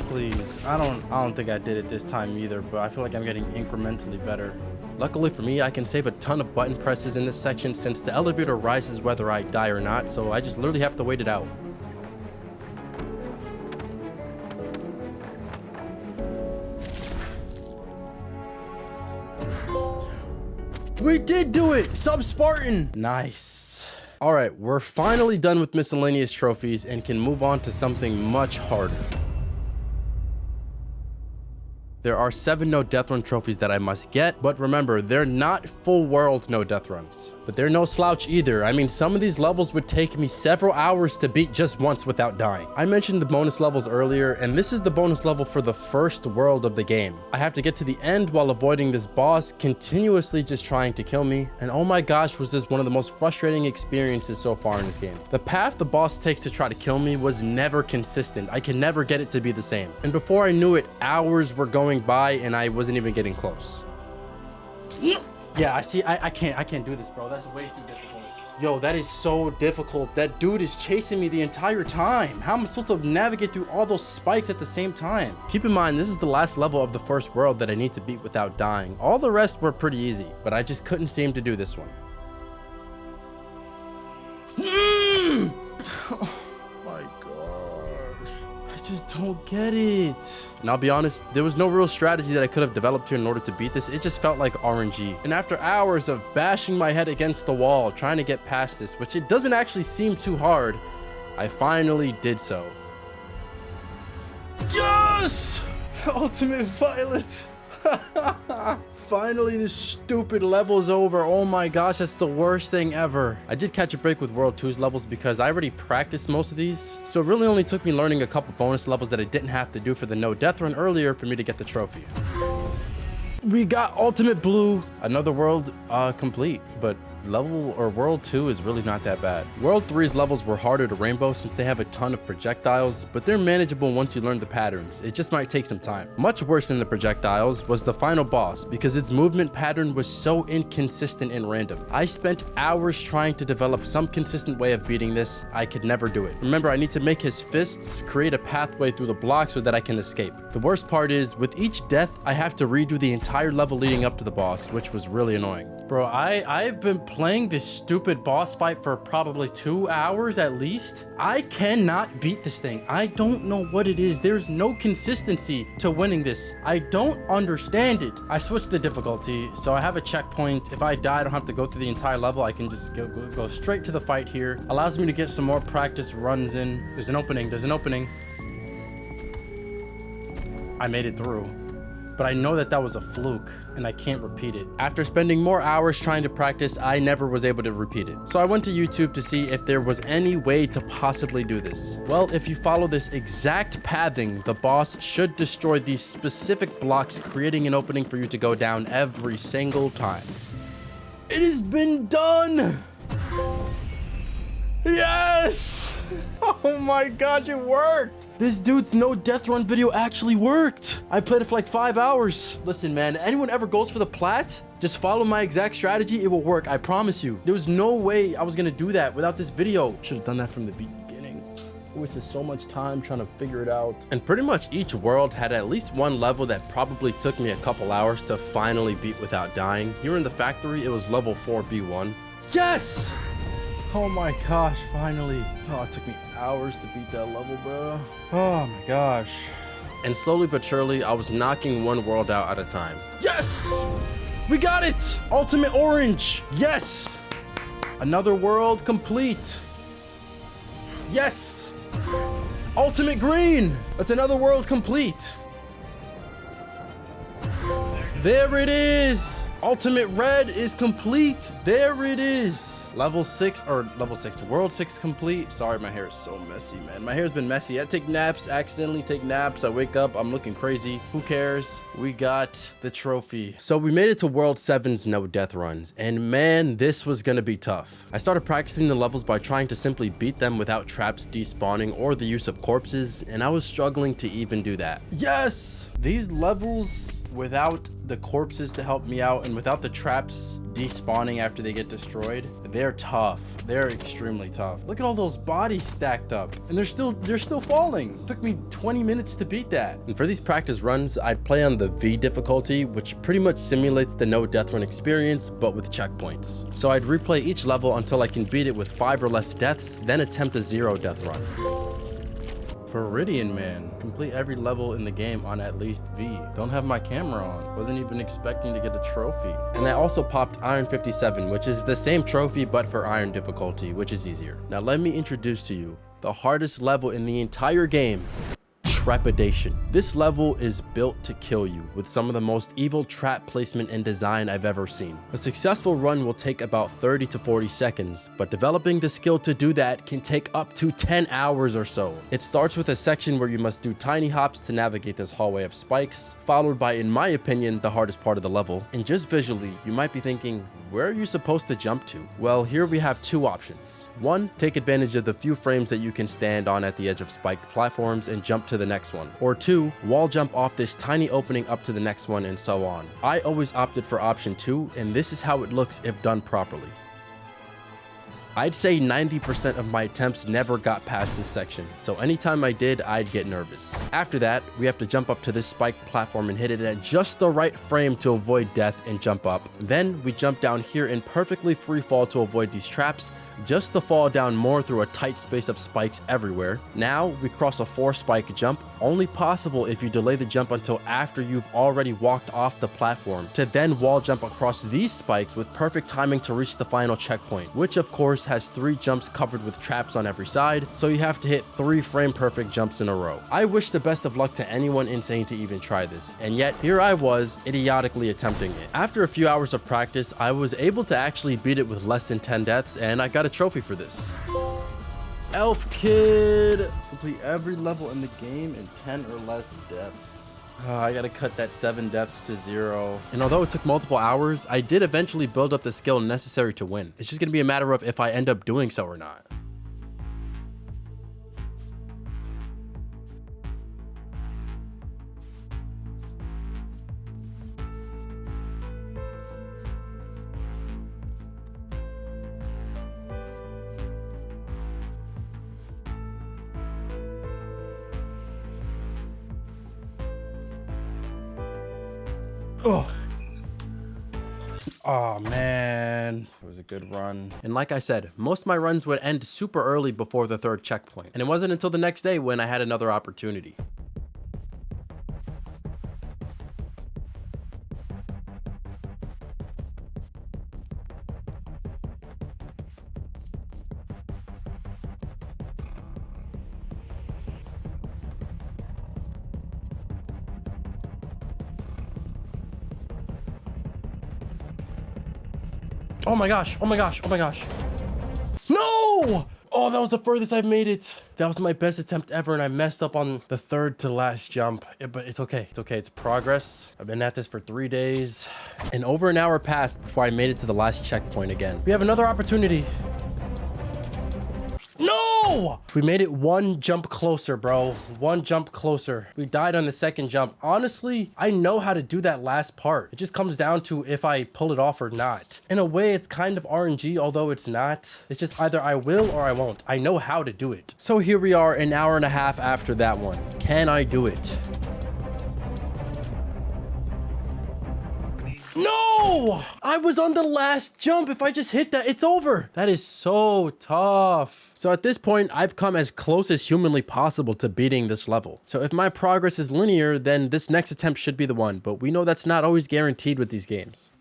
A: Please, I don't think I did it this time either, but I feel like I'm getting incrementally better. Luckily for me, I can save a ton of button presses in this section since the elevator rises whether I die or not, so I just literally have to wait it out. We did do it! Sub-Spartan! Nice. Alright, we're finally done with miscellaneous trophies and can move on to something much harder. There are 7 no death run trophies that I must get, but remember, they're not full world no death runs. But they're no slouch either. I mean, some of these levels would take me several hours to beat just once without dying. I mentioned the bonus levels earlier, and this is the bonus level for the first world of the game. I have to get to the end while avoiding this boss continuously just trying to kill me. And oh my gosh, was this one of the most frustrating experiences so far in this game. The path the boss takes to try to kill me was never consistent. I can never get it to be the same. And before I knew it, hours were going by and I wasn't even getting close. Yeah, I see. I can't do this, bro. That's way too difficult. Yo, that is so difficult. That dude is chasing me the entire time. How am I supposed to navigate through all those spikes at the same time? Keep in mind, this is the last level of the first world that I need to beat without dying. All the rest were pretty easy, but I just couldn't seem to do this one. Oh my gosh. I just don't get it. And I'll be honest, there was no real strategy that I could have developed here in order to beat this. It just felt like RNG. And after hours of bashing my head against the wall, trying to get past this, which it doesn't actually seem too hard, I finally did so. Yes! Ultimate Violet! finally this stupid level's over. Oh my gosh, that's the worst thing ever. I did catch a break with World 2's levels because I already practiced most of these. So it really only took me learning a couple bonus levels that I didn't have to do for the no death run earlier for me to get the trophy. We got Ultimate Blue. Another world complete, but level or World 2 is really not that bad. World 3's levels were harder to rainbow since they have a ton of projectiles, but they're manageable once you learn the patterns. It just might take some time. Much worse than the projectiles was the final boss because its movement pattern was so inconsistent and random. I spent hours trying to develop some consistent way of beating this. I could never do it. Remember, I need to make his fists create a pathway through the block so that I can escape. The worst part is, with each death, I have to redo the entire level leading up to the boss, which was really annoying. Bro, I've been playing this stupid boss fight for probably 2 hours at least. I cannot beat this thing. I don't know what it is. There's no consistency to winning this. I don't understand it. I switched the difficulty, so I have a checkpoint. If I die, I don't have to go through the entire level. I can just go straight to the fight here. Allows me to get some more practice runs in. There's an opening. There's an opening. I made it through. But I know that was a fluke and I can't repeat it. After spending more hours trying to practice, I never was able to repeat it. So I went to YouTube to see if there was any way to possibly do this. Well, if you follow this exact pathing, the boss should destroy these specific blocks, creating an opening for you to go down every single time. It has been done! Yes! Oh my gosh, it worked! This dude's no death run video actually worked. I played it for like 5 hours. Listen, man, anyone ever goes for the plat? Just follow my exact strategy. It will work. I promise you. There was no way I was going to do that without this video. Should have done that from the beginning. I wasted so much time trying to figure it out. And pretty much each world had at least one level that probably took me a couple hours to finally beat without dying. Here in the factory, it was level 4B1. Yes! Oh my gosh, finally. Oh, it took me hours to beat that level, bro. Oh my gosh. And slowly but surely, I was knocking one world out at a time. Yes! We got it! Ultimate Orange! Yes! Another world complete. Yes! Ultimate Green! That's another world complete. There it is! Ultimate Red is complete. There it is. Level 6, World 6 complete. Sorry, my hair is so messy, man. My hair's been messy. I take naps, accidentally take naps. I wake up, I'm looking crazy. Who cares? We got the trophy. So we made it to World 7's no death runs. And man, this was gonna be tough. I started practicing the levels by trying to simply beat them without traps despawning or the use of corpses. And I was struggling to even do that. Yes! These levels, without the corpses to help me out and without the traps despawning after they get destroyed, they're tough. They're extremely tough. Look at all those bodies stacked up, and they're still falling. It took me 20 minutes to beat that. And for these practice runs, I'd play on the V difficulty, which pretty much simulates the no death run experience, but with checkpoints. So I'd replay each level until I can beat it with 5 or less deaths, then attempt a 0 death run. Viridian Man. Complete every level in the game on at least V. Don't have my camera on. Wasn't even expecting to get a trophy. And I also popped Iron 57, which is the same trophy but for Iron difficulty, which is easier. Now let me introduce to you the hardest level in the entire game. Trepidation. This level is built to kill you with some of the most evil trap placement and design I've ever seen. A successful run will take about 30 to 40 seconds, but developing the skill to do that can take up to 10 hours or so. It starts with a section where you must do tiny hops to navigate this hallway of spikes, followed by, in my opinion, the hardest part of the level. And just visually, you might be thinking, where are you supposed to jump to? Well, here we have 2 options. 1, take advantage of the few frames that you can stand on at the edge of spiked platforms and jump to the next one. Or 2, wall jump off this tiny opening up to the next one and so on. I always opted for option 2, and this is how it looks if done properly. I'd say 90% of my attempts never got past this section, so anytime I did, I'd get nervous. After that, we have to jump up to this spiked platform and hit it at just the right frame to avoid death and jump up. Then we jump down here in perfectly free fall to avoid these traps, just to fall down more through a tight space of spikes everywhere. Now we cross a 4 spike jump, only possible if you delay the jump until after you've already walked off the platform, to then wall jump across these spikes with perfect timing to reach the final checkpoint, which of course has 3 jumps covered with traps on every side, so you have to hit 3 frame-perfect jumps in a row. I wish the best of luck to anyone insane to even try this, and yet here I was, idiotically attempting it. After a few hours of practice, I was able to actually beat it with less than 10 deaths, and I got a trophy for this. Elf Kid! Complete every level in the game in 10 or less deaths. I gotta cut that 7 deaths to 0. And although it took multiple hours, I did eventually build up the skill necessary to win. It's just gonna be a matter of if I end up doing so or not. Oh man, it was a good run. And like I said, most of my runs would end super early before the 3rd checkpoint. And it wasn't until the next day when I had another opportunity. Oh my gosh, oh my gosh, oh my gosh. No! Oh, that was the furthest I've made it. That was my best attempt ever, and I messed up on the 3rd to last jump. But it's okay, it's okay, it's progress. I've been at this for 3 days. And over an hour passed before I made it to the last checkpoint again. We have another opportunity. No! We made it 1 jump closer, bro. 1 jump closer. We died on the 2nd jump. Honestly, I know how to do that last part. It just comes down to if I pull it off or not. In a way, it's kind of RNG, although it's not. It's just either I will or I won't. I know how to do it. So here we are an hour and a half after that one. Can I do it? No! I was on the last jump. If I just hit that, it's over. That is so tough. So at this point, I've come as close as humanly possible to beating this level. So if my progress is linear, then this next attempt should be the one. But we know that's not always guaranteed with these games.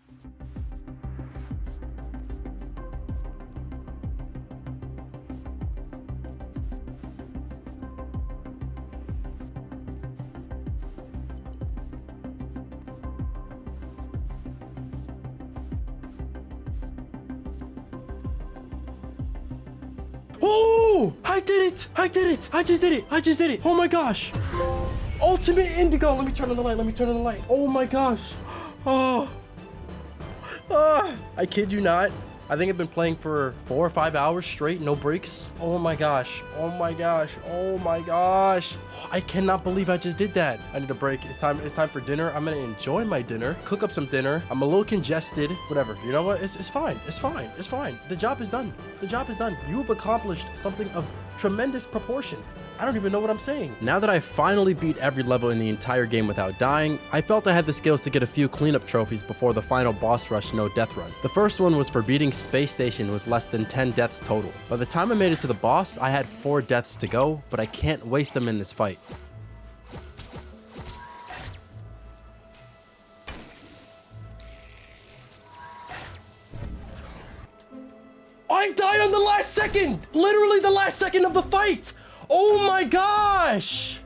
A: Oh, I did it. I did it. I just did it. I just did it. Oh my gosh. Ultimate Indigo. Let me turn on the light. Let me turn on the light. Oh my gosh. Oh. I kid you not. I think I've been playing for 4 or 5 hours straight, no breaks. Oh my gosh. Oh my gosh. Oh my gosh. I cannot believe I just did that. I need a break. It's time for dinner. I'm gonna enjoy my dinner, cook up some dinner. I'm a little congested. Whatever. You know what? It's fine. It's fine. It's fine. The job is done. The job is done. You have accomplished something of tremendous proportion. I don't even know what I'm saying. Now that I finally beat every level in the entire game without dying, I felt I had the skills to get a few cleanup trophies before the final boss rush no death run. The first one was for beating Space Station with less than 10 deaths total. By the time I made it to the boss, I had 4 deaths to go, but I can't waste them in this fight. I died on the last second! Literally the last second of the fight! Oh my gosh!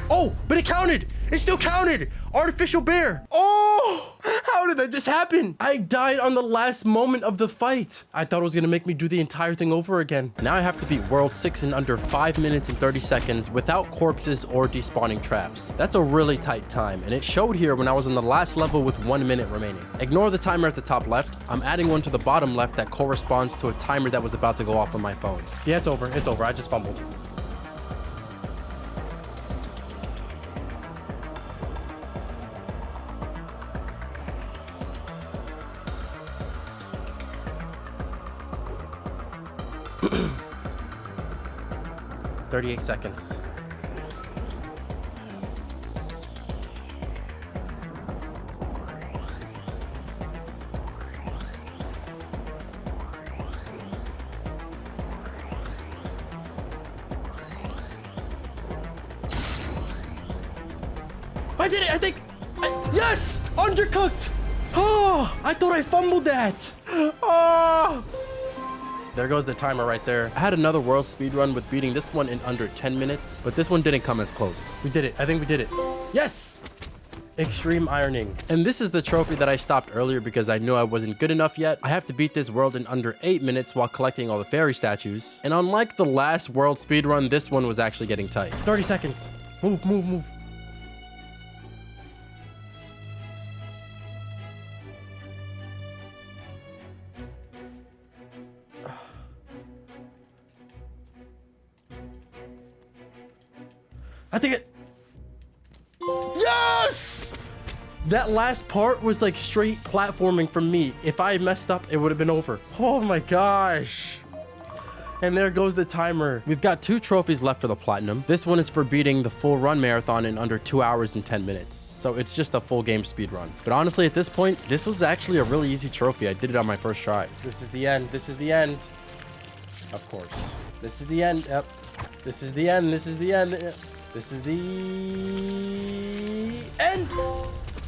A: Oh, but it counted! It still counted! Artificial bear! Oh! How did that just happen? I died on the last moment of the fight. I thought it was gonna make me do the entire thing over again. Now I have to beat World 6 in under 5 minutes and 30 seconds without corpses or despawning traps. That's a really tight time, and it showed here when I was on the last level with 1 minute remaining. Ignore the timer at the top left. I'm adding one to the bottom left that corresponds to a timer that was about to go off on my phone. Yeah, it's over. It's over. I just fumbled. $38 seconds. I did it, I think. Yes! Undercooked! Oh, I thought I fumbled that. Oh, There goes the timer right there. I had another world speed run with beating this one in under 10 minutes, but this one didn't come as close. We did it. I think we did it. Yes! Extreme ironing. And this is the trophy that I stopped earlier because I knew I wasn't good enough yet. I have to beat this world in under 8 minutes while collecting all the fairy statues. And unlike the last world speed run, this one was actually getting tight. 30 seconds. Move, move, move. I think it... Yes! That last part was like straight platforming from me. If I messed up, it would have been over. Oh my gosh. And there goes the timer. We've got 2 trophies left for the platinum. This one is for beating the full run marathon in under 2 hours and 10 minutes. So it's just a full game speed run. But honestly, at this point, this was actually a really easy trophy. I did it on my first try. This is the end. This is the end. Of course. This is the end. Yep. This is the end. This is the end. This is the end.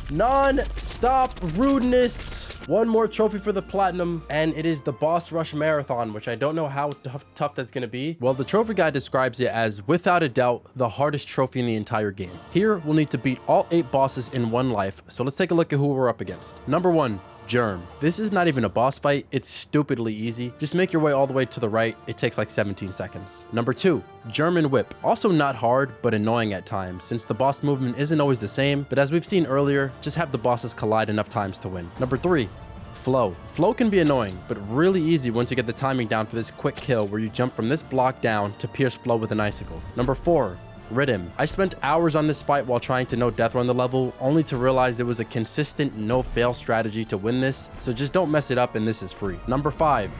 A: Non-stop rudeness. One more trophy for the platinum, and it is the boss rush marathon, which I don't know how tough that's gonna be. Well, the trophy guy describes it as, without a doubt, the hardest trophy in the entire game. Here, we'll need to beat all 8 bosses in one life, so let's take a look at who we're up against. Number 1. Germ. This is not even a boss fight. It's stupidly easy. Just make your way all the way to the right. It takes like 17 seconds. Number 2, German Whip. Also not hard, but annoying at times, since the boss movement isn't always the same, but as we've seen earlier, just have the bosses collide enough times to win. Number 3, Flow. Flow can be annoying, but really easy once you get the timing down for this quick kill where you jump from this block down to pierce Flow with an icicle. Number 4, Rhythm. I spent hours on this fight while trying to no death run the level, only to realize there was a consistent no fail strategy to win this, so just don't mess it up and this is free. Number 5,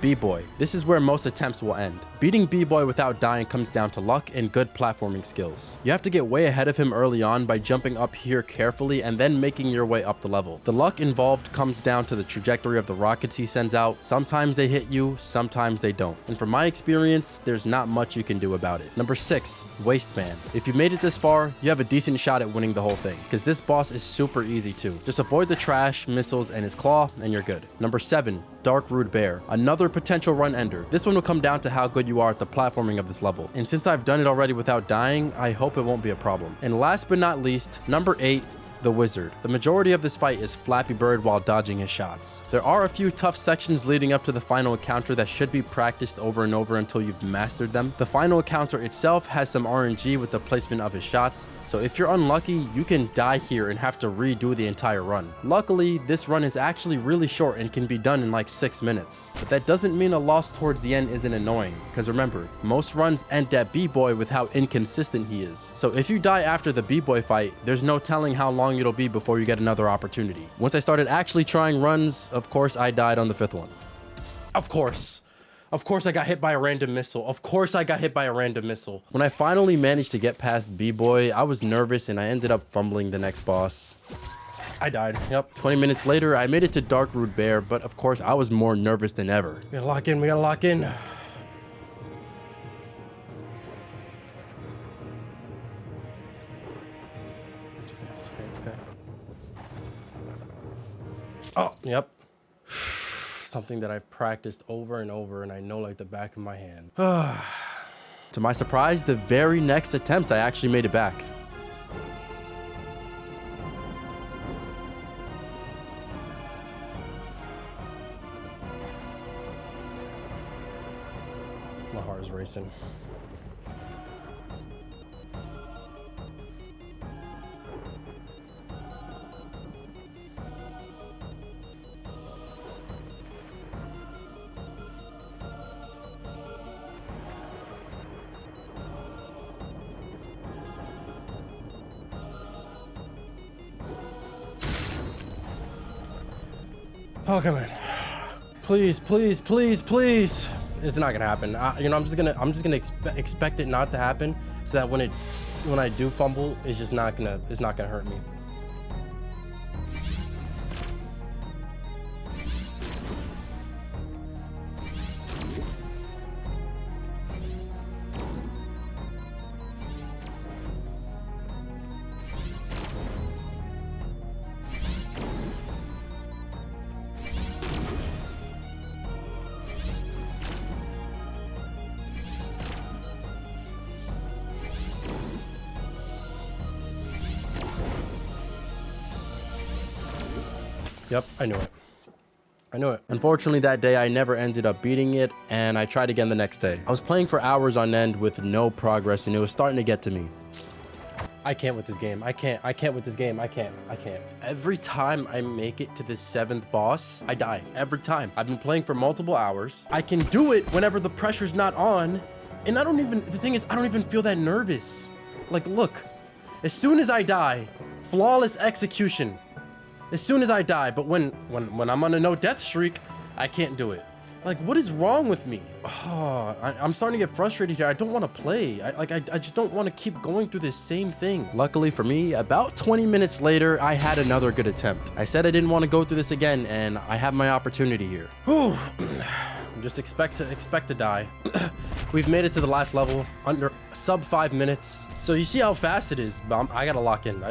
A: B-Boy. This is where most attempts will end. Beating B-Boy without dying comes down to luck and good platforming skills. You have to get way ahead of him early on by jumping up here carefully and then making your way up the level. The luck involved comes down to the trajectory of the rockets he sends out. Sometimes they hit you, sometimes they don't. And from my experience, there's not much you can do about it. Number 6, Wasteman. If you made it this far, you have a decent shot at winning the whole thing, because this boss is super easy too. Just avoid the trash, missiles, and his claw, and you're good. Number 7, Dark Rude Bear. Another potential run ender. This one will come down to how good you are at the platforming of this level. And since I've done it already without dying, I hope it won't be a problem. And last but not least, number 8, the Wizard. The majority of this fight is Flappy Bird while dodging his shots. There are a few tough sections leading up to the final encounter that should be practiced over and over until you've mastered them. The final encounter itself has some RNG with the placement of his shots, so if you're unlucky, you can die here and have to redo the entire run. Luckily, this run is actually really short and can be done in like 6 minutes. But that doesn't mean a loss towards the end isn't annoying, because remember, most runs end at B-Boy with how inconsistent he is. So if you die after the B-Boy fight, there's no telling how long it'll be before you get another opportunity. Once I started actually trying runs, of course I died on the 5th one. Of course I got hit by a random missile. Of course I got hit by a random missile. When I finally managed to get past B-Boy, I was nervous and I ended up fumbling the next boss. I died. Yep. 20 minutes later, I made it to Dark Rude Bear, but of course I was more nervous than ever. We gotta lock in, we gotta lock in. Oh, yep. Something that I've practiced over and over and I know like the back of my hand. To my surprise, the very next attempt, I actually made it back. My heart is racing. Oh, come on. Please, please, please, please. It's not gonna happen. You know, I'm just gonna expect it not to happen, so that when I do fumble, it's not gonna hurt me. Yep, I knew it. I knew it. Unfortunately, that day I never ended up beating it, and I tried again the next day. I was playing for hours on end with no progress, and it was starting to get to me. I can't with this game. I can't with this game. I can't. Every time I make it to this 7th boss, I die. Every time. I've been playing for multiple hours. I can do it whenever the pressure's not on, and the thing is, I don't even feel that nervous. Like, look, as soon as I die, flawless execution. As soon as I die, but when I'm on a no death streak, I can't do it. Like, what is wrong with me? Oh, I'm starting to get frustrated here. I don't want to play. I just don't want to keep going through this same thing. Luckily for me, about 20 minutes later, I had another good attempt. I said I didn't want to go through this again, and I have my opportunity here. Whew. Just expect to die. We've made it to the last level under sub 5 minutes. So you see how fast it is. I gotta lock in.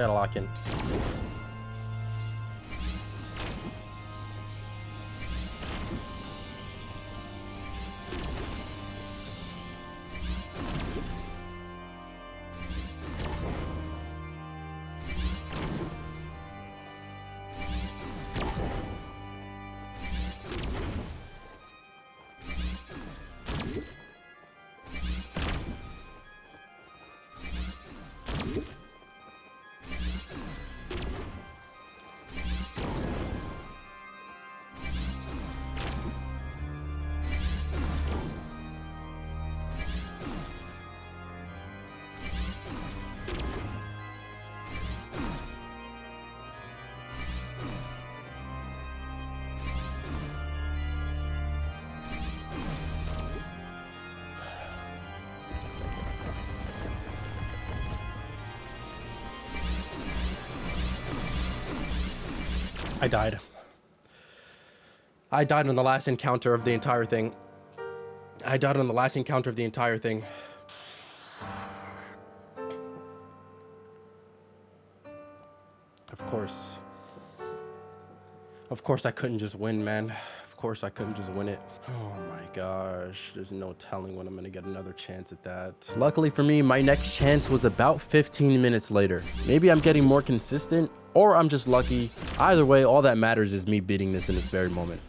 A: I died. I died on the last encounter of the entire thing. Of course I couldn't just win, man. Of course I couldn't just win it. Oh my gosh, there's no telling when I'm gonna get another chance at that. Luckily for me, my next chance was about 15 minutes later. Maybe I'm getting more consistent, or I'm just lucky. Either way, all that matters is me beating this in this very moment.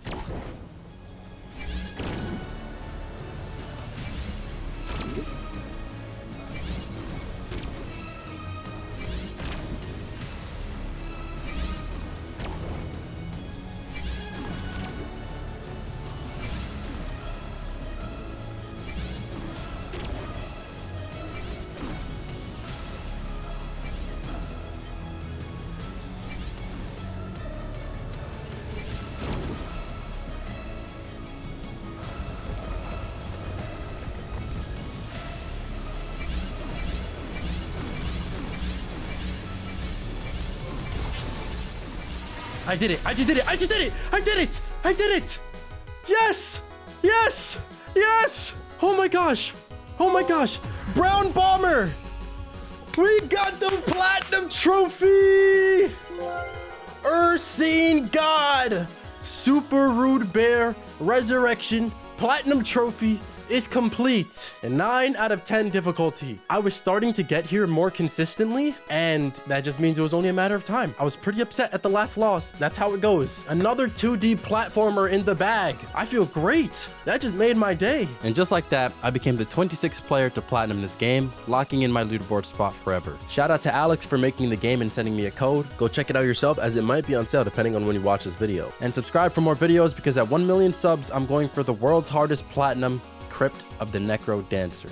A: I did it. I just did it. I just did it. I did it. I did it. Yes. Yes. Yes. Oh my gosh. Oh my gosh. Brown Bomber. We got the platinum trophy. Ursine God. Super Rude Bear Resurrection platinum trophy is complete. And 9 out of 10 difficulty. I was starting to get here more consistently, and that just means it was only a matter of time. I was pretty upset at the last loss. That's how it goes. Another 2D platformer in the bag. I feel great. That just made my day. And just like that, I became the 26th player to platinum this game, locking in my leaderboard spot forever. Shout out to Alex for making the game and sending me a code. Go check it out yourself, as it might be on sale depending on when you watch this video. And subscribe for more videos, because at 1 million subs, I'm going for the world's hardest platinum, Crypt of the Necro Dancer.